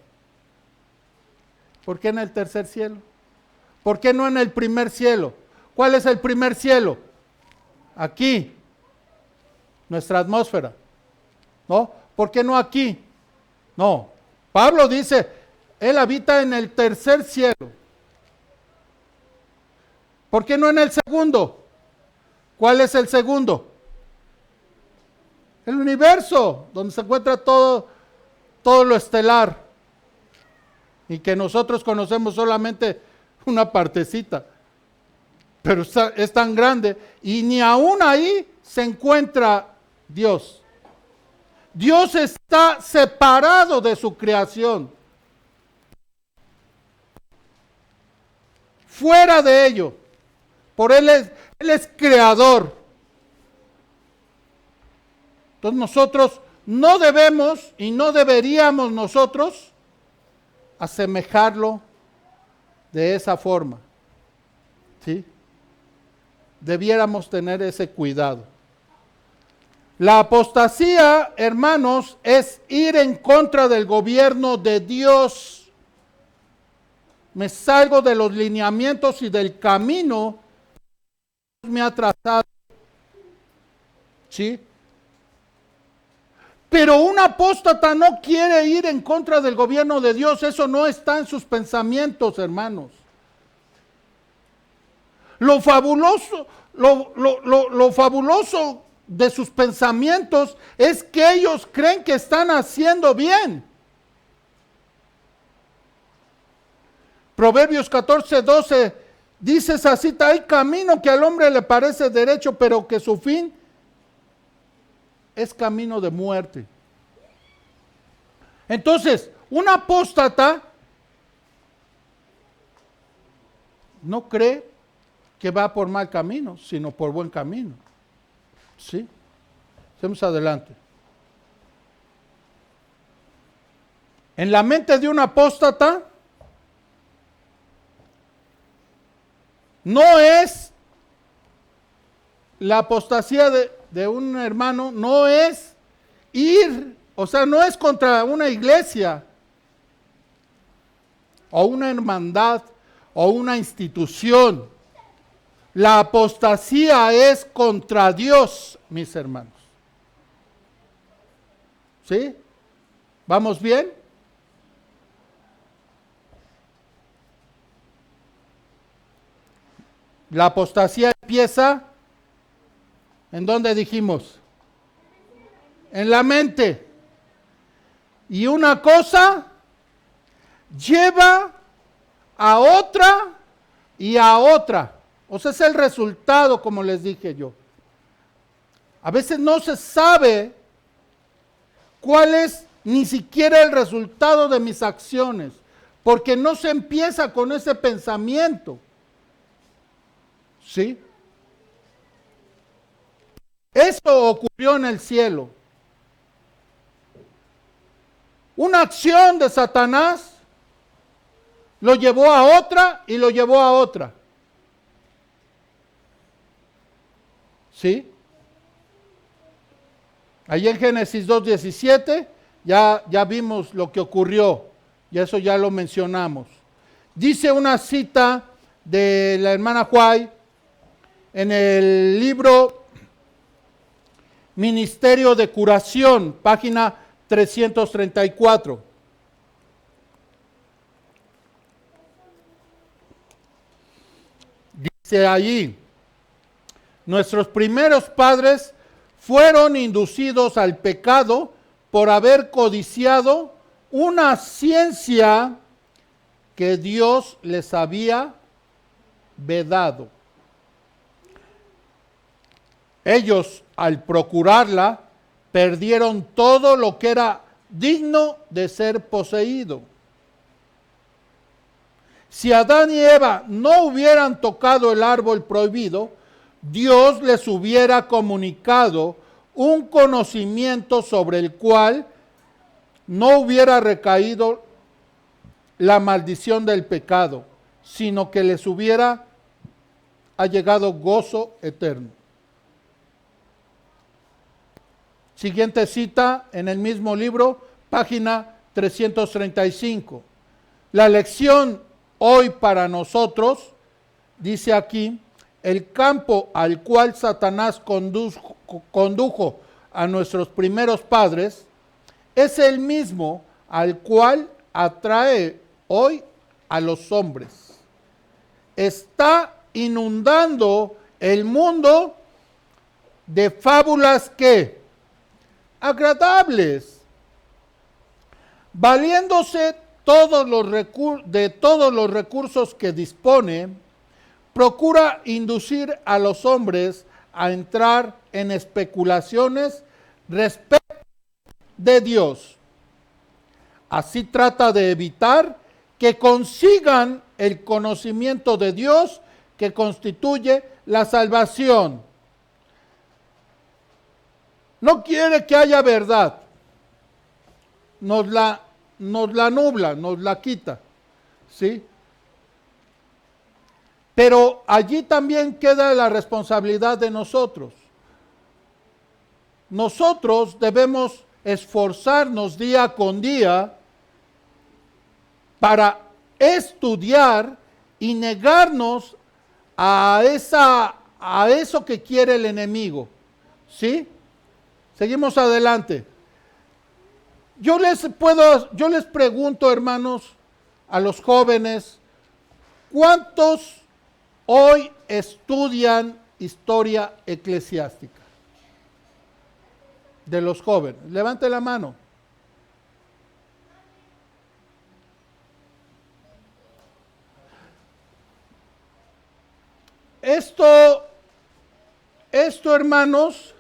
¿Por qué en el tercer cielo? ¿Por qué no en el primer cielo? ¿Cuál es el primer cielo? Aquí, nuestra atmósfera. ¿No? ¿Por qué no aquí? No. Pablo dice, Él habita en el tercer cielo. ¿Por qué no en el segundo? ¿Cuál es el segundo? El universo, donde se encuentra todo lo estelar. Y que nosotros conocemos solamente una partecita. Pero es tan grande. Y ni aún ahí se encuentra Dios. Dios está separado de su creación. Fuera de ello. Por Él es creador. Entonces nosotros no debemos y no deberíamos nosotros asemejarlo de esa forma. ¿Sí? Debiéramos tener ese cuidado. La apostasía, hermanos, es ir en contra del gobierno de Dios. Me salgo de los lineamientos y del camino que Dios me ha trazado. ¿Sí? Pero un apóstata no quiere ir en contra del gobierno de Dios. Eso no está en sus pensamientos, hermanos. Lo fabuloso de sus pensamientos es que ellos creen que están haciendo bien. Proverbios 14:12 dice esa cita: hay camino que al hombre le parece derecho, pero que su fin es camino de muerte. Entonces, un apóstata no cree que va por mal camino, sino por buen camino. ¿Sí? Seguimos adelante. En la mente de un apóstata no es la apostasía de un hermano, no es ir, o sea, no es contra una iglesia o una hermandad o una institución. La apostasía es contra Dios, mis hermanos. ¿Sí? ¿Vamos bien? La apostasía empieza, ¿en dónde dijimos? En la mente. Y una cosa lleva a otra y a otra. O sea, es el resultado, como les dije yo. A veces no se sabe cuál es ni siquiera el resultado de mis acciones, porque no se empieza con ese pensamiento. ¿Sí? Eso ocurrió en el cielo. Una acción de Satanás lo llevó a otra y lo llevó a otra. ¿Sí? Allí en Génesis 2:17 ya vimos lo que ocurrió, y eso ya lo mencionamos. Dice una cita de la hermana White en el libro Ministerio de Curación, página 334. Dice allí: nuestros primeros padres fueron inducidos al pecado por haber codiciado una ciencia que Dios les había vedado. Ellos, al procurarla, perdieron todo lo que era digno de ser poseído. Si Adán y Eva no hubieran tocado el árbol prohibido, Dios les hubiera comunicado un conocimiento sobre el cual no hubiera recaído la maldición del pecado, sino que les hubiera allegado gozo eterno. Siguiente cita en el mismo libro, página 335. La lección hoy para nosotros, dice aquí, el campo al cual Satanás condujo a nuestros primeros padres es el mismo al cual atrae hoy a los hombres. Está inundando el mundo de fábulas que agradables, valiéndose de todos los recursos que dispone, procura inducir a los hombres a entrar en especulaciones respecto de Dios. Así trata de evitar que consigan el conocimiento de Dios que constituye la salvación. No quiere que haya verdad. Nos la nubla, nos la quita. ¿Sí? Pero allí también queda la responsabilidad de nosotros. Nosotros debemos esforzarnos día con día para estudiar y negarnos a eso que quiere el enemigo. ¿Sí? Seguimos adelante. Yo les pregunto, hermanos, a los jóvenes, ¿cuántos hoy estudian historia eclesiástica? De los jóvenes. Levante la mano. Esto, hermanos,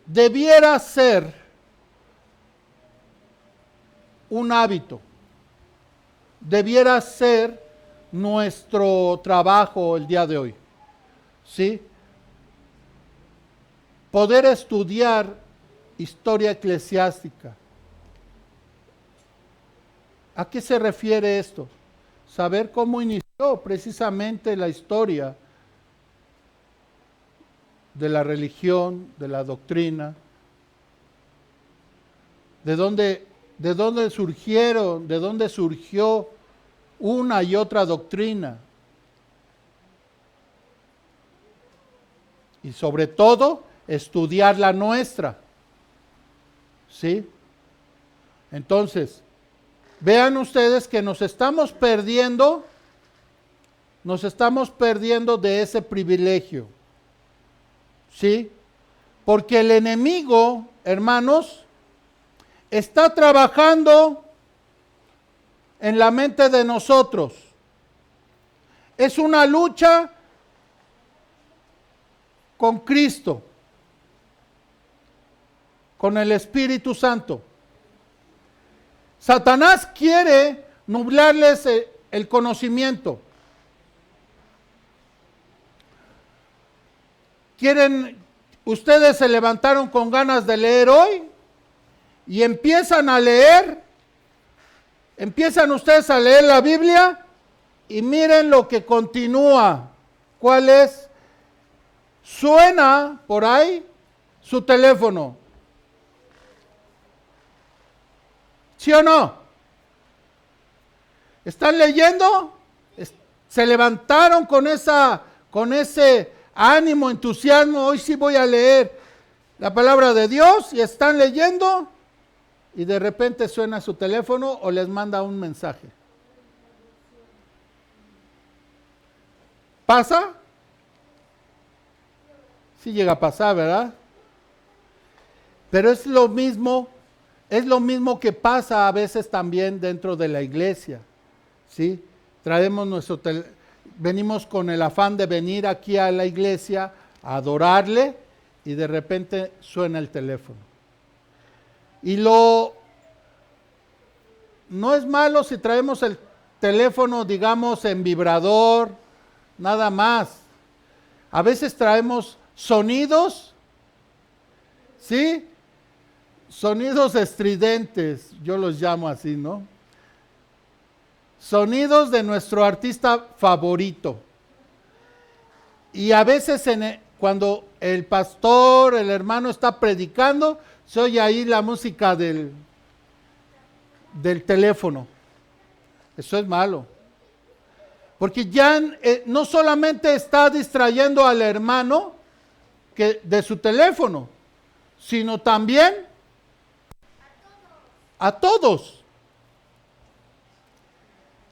debiera ser un hábito. Debiera ser nuestro trabajo el día de hoy. ¿Sí? Poder estudiar historia eclesiástica. ¿A qué se refiere esto? Saber cómo inició precisamente la historia de la religión, de la doctrina, de dónde surgió una y otra doctrina. Y sobre todo, estudiar la nuestra. ¿Sí? Entonces, vean ustedes que nos estamos perdiendo de ese privilegio. ¿Sí? Porque el enemigo, hermanos, está trabajando en la mente de nosotros. Es una lucha con Cristo, con el Espíritu Santo. Satanás quiere nublarles el conocimiento. Ustedes se levantaron con ganas de leer hoy y empiezan a leer, empiezan ustedes a leer la Biblia y miren lo que continúa. ¿Cuál es? Suena por ahí su teléfono. ¿Sí o no? ¿Están leyendo? Se levantaron con ese ánimo, entusiasmo. Hoy sí voy a leer la palabra de Dios y están leyendo y de repente suena su teléfono o les manda un mensaje. ¿Pasa? Sí llega a pasar, ¿verdad? Pero es lo mismo que pasa a veces también dentro de la iglesia, ¿sí? Venimos con el afán de venir aquí a la iglesia a adorarle y de repente suena el teléfono. Y no es malo si traemos el teléfono, digamos, en vibrador, nada más. A veces traemos sonidos, ¿sí? Sonidos estridentes, yo los llamo así, ¿no? Sonidos de nuestro artista favorito. Y a veces cuando el pastor, el hermano está predicando, se oye ahí la música del teléfono. Eso es malo. Porque ya no solamente está distrayendo al hermano de su teléfono, sino también a todos.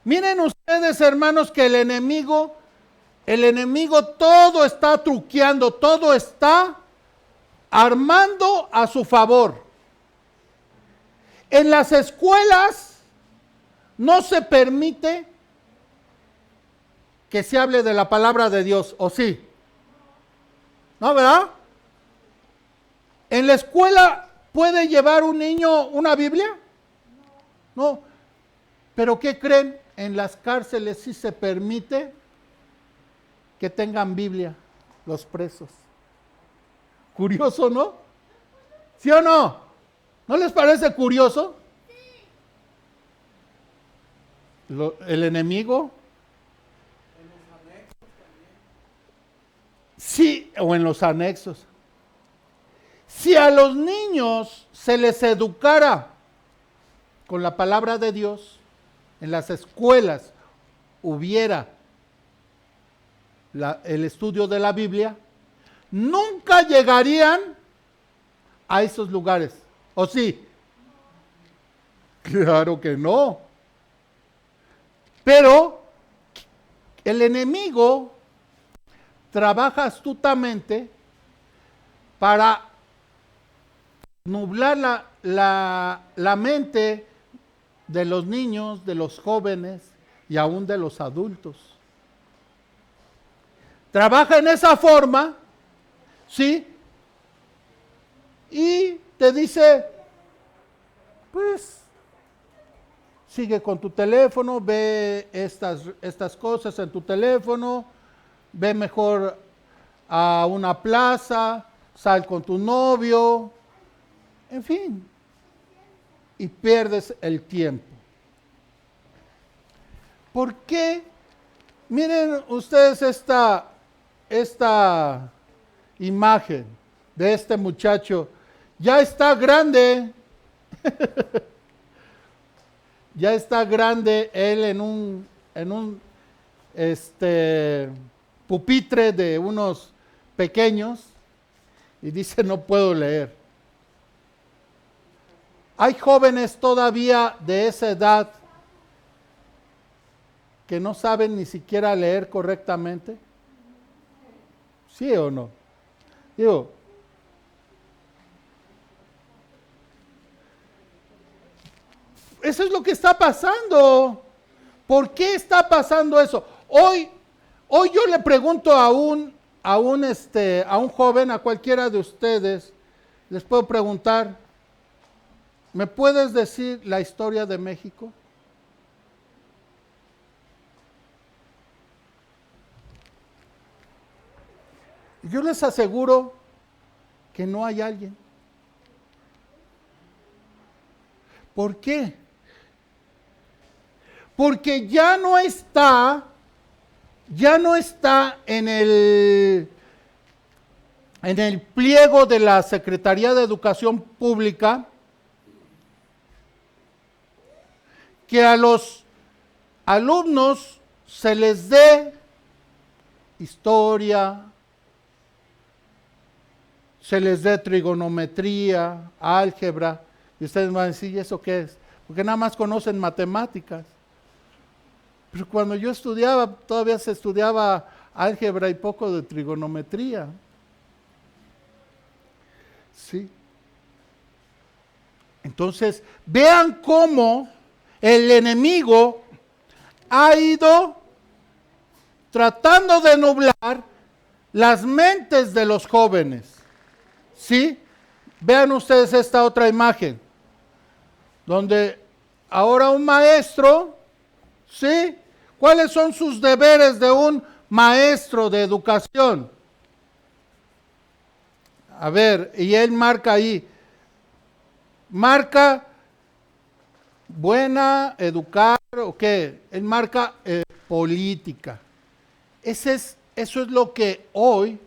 Miren ustedes, hermanos, que el enemigo todo está truqueando, todo está armando a su favor. En las escuelas no se permite que se hable de la palabra de Dios, ¿o sí? ¿No, verdad? ¿En la escuela puede llevar un niño una Biblia? No. ¿Pero qué creen? En las cárceles sí se permite que tengan Biblia los presos. Curioso, ¿no? ¿Sí o no? ¿No les parece curioso? El enemigo. Sí, o en los anexos. Si a los niños se les educara con la palabra de Dios, en las escuelas hubiera el estudio de la Biblia, nunca llegarían a esos lugares. ¿O sí? Claro que no. Pero el enemigo trabaja astutamente para nublar la mente de los niños, de los jóvenes y aún de los adultos. Trabaja en esa forma, ¿sí? Y te dice, pues, sigue con tu teléfono, ve estas cosas en tu teléfono, ve mejor a una plaza, sal con tu novio, en fin, y pierdes el tiempo. ¿Por qué? Miren ustedes esta imagen de este muchacho. Ya está grande. Ya está grande él en un pupitre de unos pequeños y dice, no puedo leer. Hay jóvenes todavía de esa edad que no saben ni siquiera leer correctamente. ¿Sí o no? Digo, eso es lo que está pasando. ¿Por qué está pasando eso? Hoy yo le pregunto a a un joven, a cualquiera de ustedes, les puedo preguntar, ¿me puedes decir la historia de México? Yo les aseguro que no hay alguien. ¿Por qué? Porque ya no está en el pliego de la Secretaría de Educación Pública que a los alumnos se les dé historia, se les dé trigonometría, álgebra, y ustedes van a decir, ¿y eso qué es? Porque nada más conocen matemáticas. Pero cuando yo estudiaba, todavía se estudiaba álgebra y poco de trigonometría. ¿Sí? Entonces, vean cómo el enemigo ha ido tratando de nublar las mentes de los jóvenes. ¿Sí? Vean ustedes esta otra imagen, donde ahora un maestro, ¿sí? ¿Cuáles son sus deberes de un maestro de educación? A ver, y él marca ahí, marca buena, educar, ¿o qué? Él marca política. Eso es lo que hoy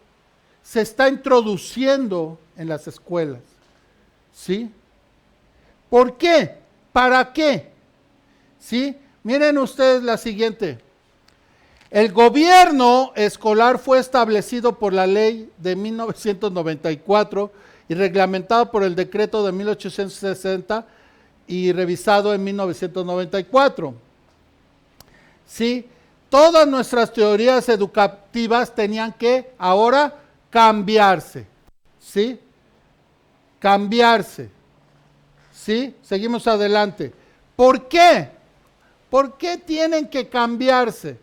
se está introduciendo en las escuelas. ¿Sí? ¿Por qué? ¿Para qué? ¿Sí? Miren ustedes la siguiente. El gobierno escolar fue establecido por la ley de 1994 y reglamentado por el decreto de 1860 y revisado en 1994. ¿Sí? Todas nuestras teorías educativas tenían que ahora cambiarse. ¿Sí? Cambiarse. ¿Sí? Seguimos adelante. ¿Por qué? ¿Por qué tienen que cambiarse?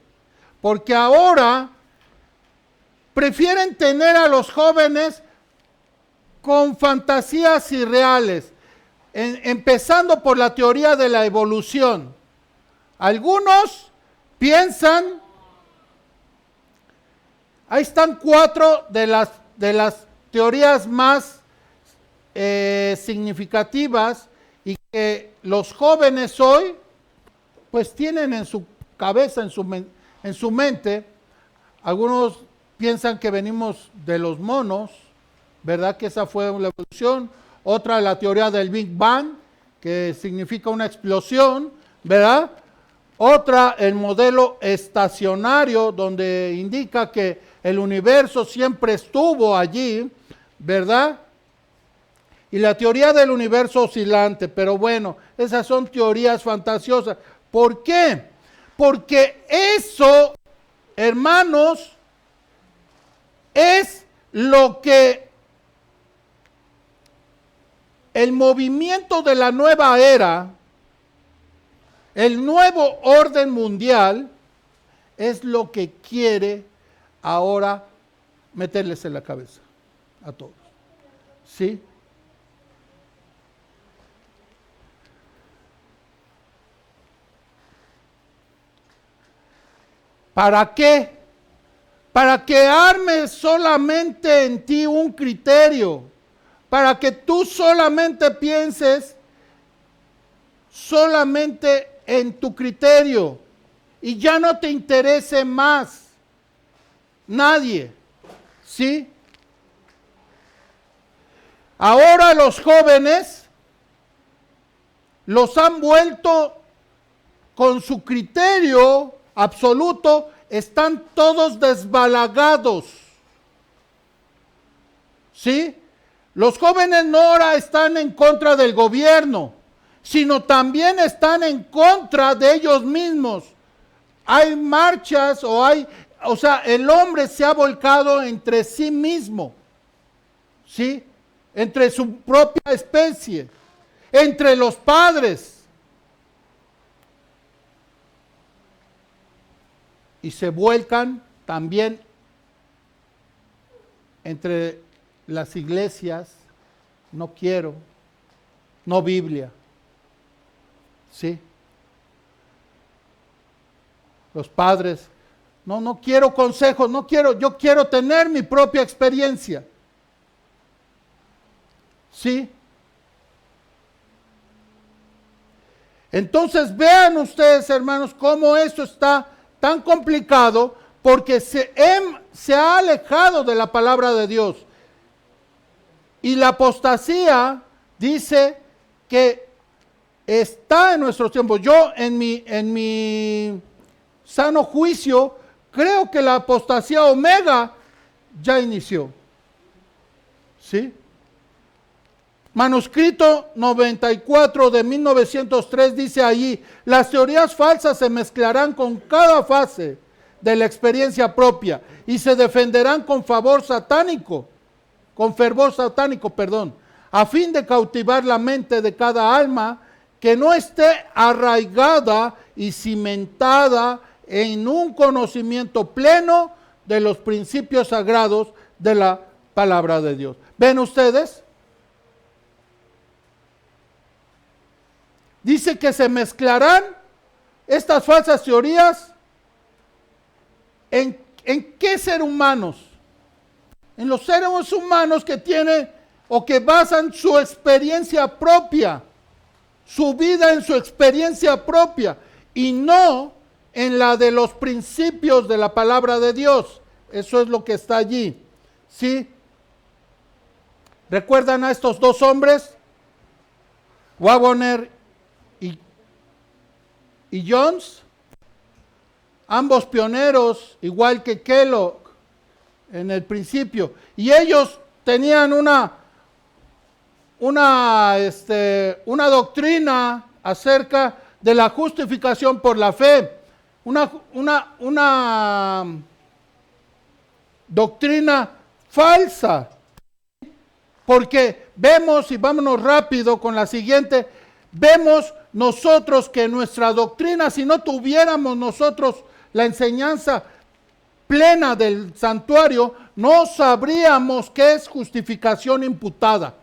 Porque ahora prefieren tener a los jóvenes con fantasías irreales, empezando por la teoría de la evolución. Algunos piensan, ahí están 4 de las teorías más significativas y que los jóvenes hoy pues tienen en su cabeza, en su mente. Algunos piensan que venimos de los monos, ¿verdad? Que esa fue la evolución. Otra, la teoría del Big Bang, que significa una explosión, ¿verdad? Otra, el modelo estacionario, donde indica que el universo siempre estuvo allí, ¿verdad? Y la teoría del universo oscilante, pero bueno, esas son teorías fantasiosas. ¿Por qué? Porque eso, hermanos, es lo que el movimiento de la nueva era, el nuevo orden mundial, es lo que quiere ahora meterles en la cabeza a todos. ¿Sí? ¿Para qué? Para que armes solamente en ti un criterio, para que tú solamente pienses solamente en tu criterio y ya no te interese más nadie, ¿sí? Ahora los jóvenes los han vuelto con su criterio absoluto, están todos desbalagados. ¿Sí? Los jóvenes no ahora están en contra del gobierno, sino también están en contra de ellos mismos. Hay marchas o sea, el hombre se ha volcado entre sí mismo. ¿Sí? Entre su propia especie, entre los padres. Y se vuelcan también entre las iglesias, no quiero, no Biblia. ¿Sí? Los padres, no quiero consejos, yo quiero tener mi propia experiencia. ¿Sí? Entonces vean ustedes, hermanos, cómo esto está tan complicado porque se ha alejado de la palabra de Dios. Y la apostasía dice que está en nuestros tiempos. Yo en mi sano juicio creo que la apostasía omega ya inició. ¿Sí? Manuscrito 94 de 1903 dice allí, las teorías falsas se mezclarán con cada fase de la experiencia propia y se defenderán con fervor satánico, a fin de cautivar la mente de cada alma que no esté arraigada y cimentada en un conocimiento pleno de los principios sagrados de la palabra de Dios. ¿Ven ustedes? Dice que se mezclarán estas falsas teorías ¿en qué seres humanos? En los seres humanos que tienen o que basan su experiencia propia, su vida en su experiencia propia y no en la de los principios de la palabra de Dios. Eso es lo que está allí. ¿Sí? ¿Recuerdan a estos dos hombres? Waggoner y Jones, ambos pioneros, igual que Kellogg en el principio, y ellos tenían una doctrina acerca de la justificación por la fe, una doctrina falsa, porque vemos, y vámonos rápido con la siguiente, vemos nosotros que nuestra doctrina, si no tuviéramos nosotros la enseñanza plena del santuario, no sabríamos qué es justificación imputada.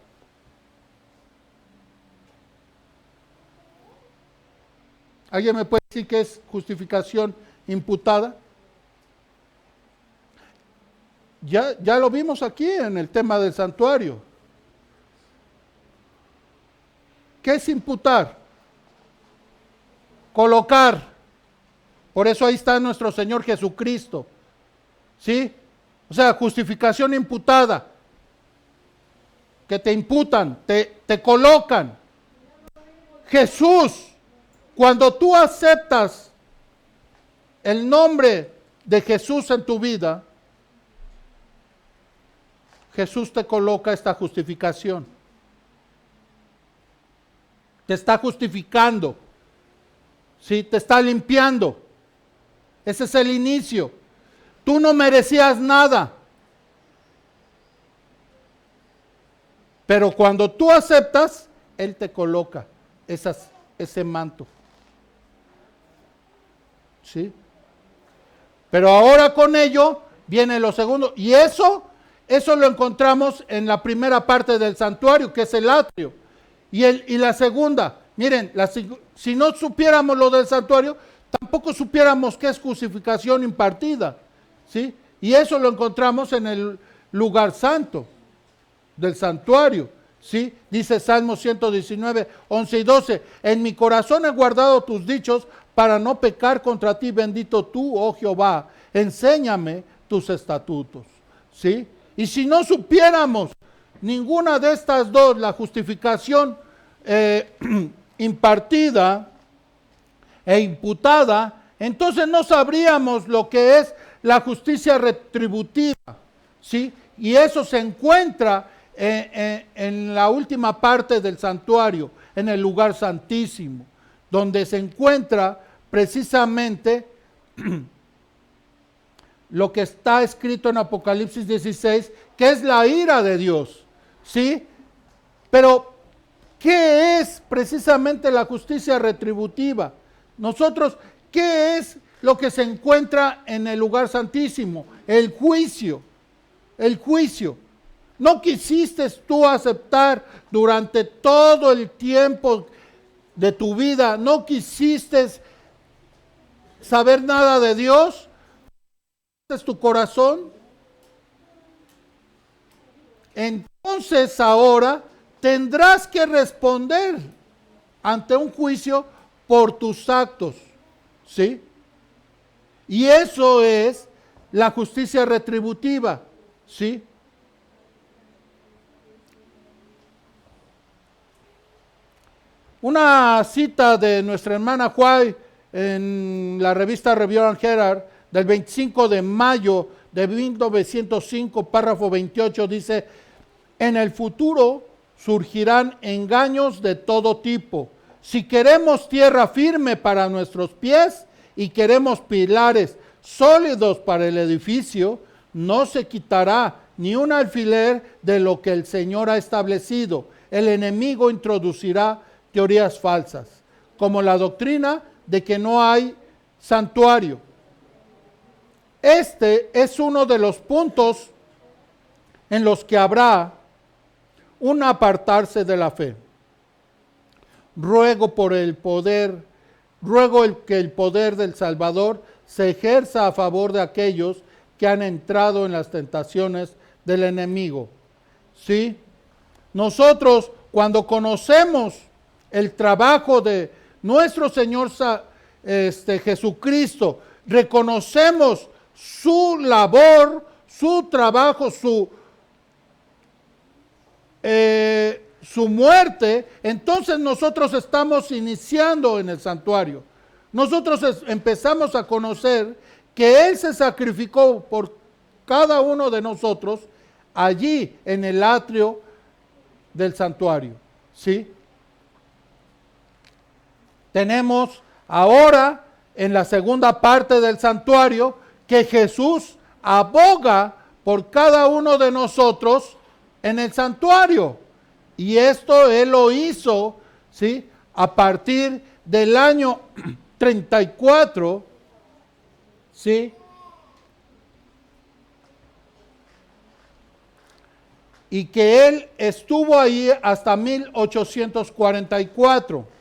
¿Alguien me puede decir qué es justificación imputada? Ya lo vimos aquí en el tema del santuario. ¿Qué es imputar? Colocar. Por eso ahí está nuestro Señor Jesucristo. ¿Sí? O sea, justificación imputada. Que te imputan, te colocan. Jesús, cuando tú aceptas el nombre de Jesús en tu vida, Jesús te coloca esta justificación. Te está justificando. ¿Sí? Te está limpiando. Ese es el inicio. Tú no merecías nada. Pero cuando tú aceptas, Él te coloca ese manto. ¿Sí? Pero ahora con ello viene lo segundo. Y eso lo encontramos en la primera parte del santuario, que es el atrio. Y la segunda, miren, si no supiéramos lo del santuario, tampoco supiéramos qué es justificación impartida, ¿sí? Y eso lo encontramos en el lugar santo del santuario, ¿sí? Dice Salmo 119, 11 y 12, en mi corazón he guardado tus dichos para no pecar contra ti, bendito tú, oh Jehová, enséñame tus estatutos, ¿sí? Y si no supiéramos ninguna de estas dos, la justificación impartida e imputada, entonces no sabríamos lo que es la justicia retributiva, ¿sí? Y eso se encuentra en la última parte del santuario, en el lugar santísimo, donde se encuentra precisamente lo que está escrito en Apocalipsis 16, que es la ira de Dios, ¿sí? Pero ¿qué es precisamente la justicia retributiva? Nosotros, ¿qué es lo que se encuentra en el lugar santísimo? El juicio el juicio. No quisiste tú aceptar durante todo el tiempo de tu vida, no quisiste saber nada de Dios. ¿Es tu corazón? Entonces ahora tendrás que responder ante un juicio por tus actos, ¿sí? Y eso es la justicia retributiva, ¿sí? Una cita de nuestra hermana White en la revista Review and Herald del 25 de mayo de 1905, párrafo 28, dice: en el futuro surgirán engaños de todo tipo. Si queremos tierra firme para nuestros pies y queremos pilares sólidos para el edificio, no se quitará ni un alfiler de lo que el Señor ha establecido. El enemigo introducirá teorías falsas, como la doctrina de que no hay santuario. Este es uno de los puntos en los que habrá un apartarse de la fe. Ruego que el poder del Salvador se ejerza a favor de aquellos que han entrado en las tentaciones del enemigo. ¿Sí? Nosotros, cuando conocemos el trabajo de nuestro Señor Jesucristo, reconocemos su labor, su trabajo, su muerte, entonces nosotros estamos iniciando en el santuario. Nosotros empezamos a conocer que Él se sacrificó por cada uno de nosotros allí en el atrio del santuario, ¿sí? Tenemos ahora en la segunda parte del santuario que Jesús aboga por cada uno de nosotros en el santuario. Y esto Él lo hizo, ¿sí?, a partir del año 34, ¿sí? Y que Él estuvo ahí hasta 1844.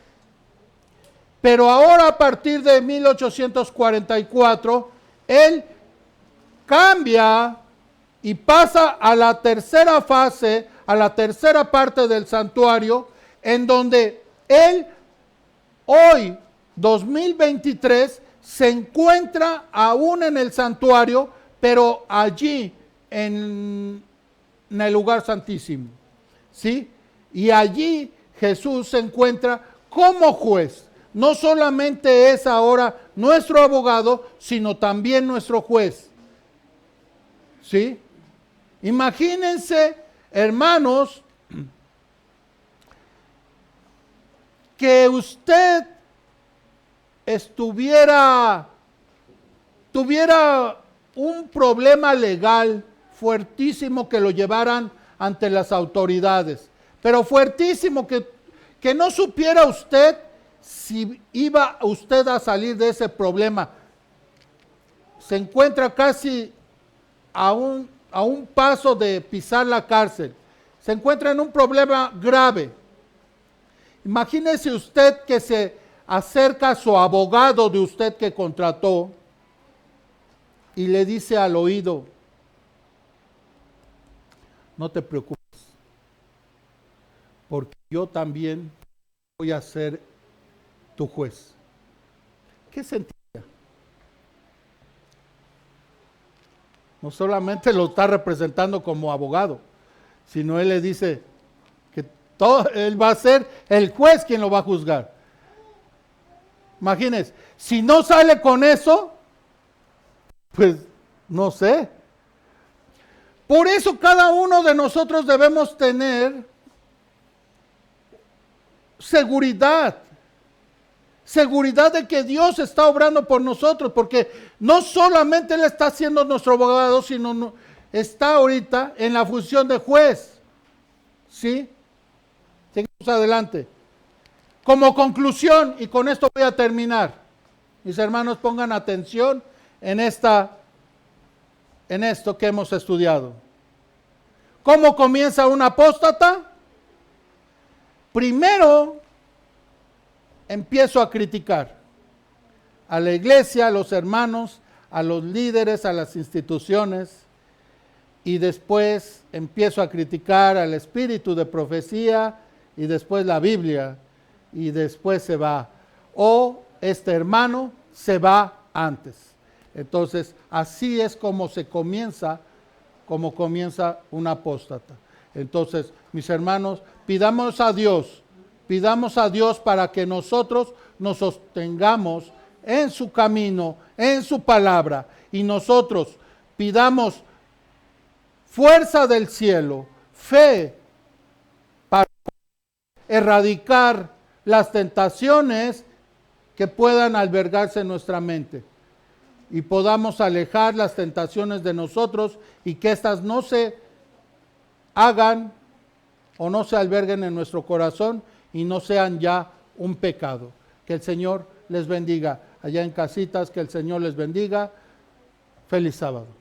Pero ahora, a partir de 1844, Él cambia y pasa a la tercera fase, a la tercera parte del santuario, en donde Él hoy, 2023, se encuentra aún en el santuario, pero allí en el lugar santísimo, ¿sí? Y allí Jesús se encuentra como juez. No solamente es ahora nuestro abogado, sino también nuestro juez, ¿sí? Imagínense, hermanos, que usted tuviera un problema legal fuertísimo que lo llevaran ante las autoridades, pero fuertísimo que no supiera usted si iba usted a salir de ese problema. Se encuentra casi a un paso de pisar la cárcel. Se encuentra en un problema grave. Imagínese usted que se acerca a su abogado de usted que contrató y le dice al oído: no te preocupes, porque yo también voy a ser tu juez. ¿Qué sentiría? No solamente lo está representando como abogado, sino él le dice que él va a ser el juez quien lo va a juzgar. Imagínense, si no sale con eso, pues no sé. Por eso cada uno de nosotros debemos tener seguridad de que Dios está obrando por nosotros, porque no solamente Él está siendo nuestro abogado, sino está ahorita en la función de juez, ¿sí? Seguimos adelante. Como conclusión, y con esto voy a terminar, mis hermanos, pongan atención en esto que hemos estudiado. ¿Cómo comienza un apóstata? Primero empiezo a criticar a la iglesia, a los hermanos, a los líderes, a las instituciones, y después empiezo a criticar al espíritu de profecía, y después la Biblia, y después se va. O este hermano se va antes. Entonces, así es como comienza un apóstata. Entonces, mis hermanos, pidamos a Dios para que nosotros nos sostengamos en su camino, en su palabra, y nosotros pidamos fuerza del cielo, fe, para erradicar las tentaciones que puedan albergarse en nuestra mente, y podamos alejar las tentaciones de nosotros, y que éstas no se hagan o no se alberguen en nuestro corazón y no sean ya un pecado. Que el Señor les bendiga. Allá en casitas, que el Señor les bendiga. Feliz sábado.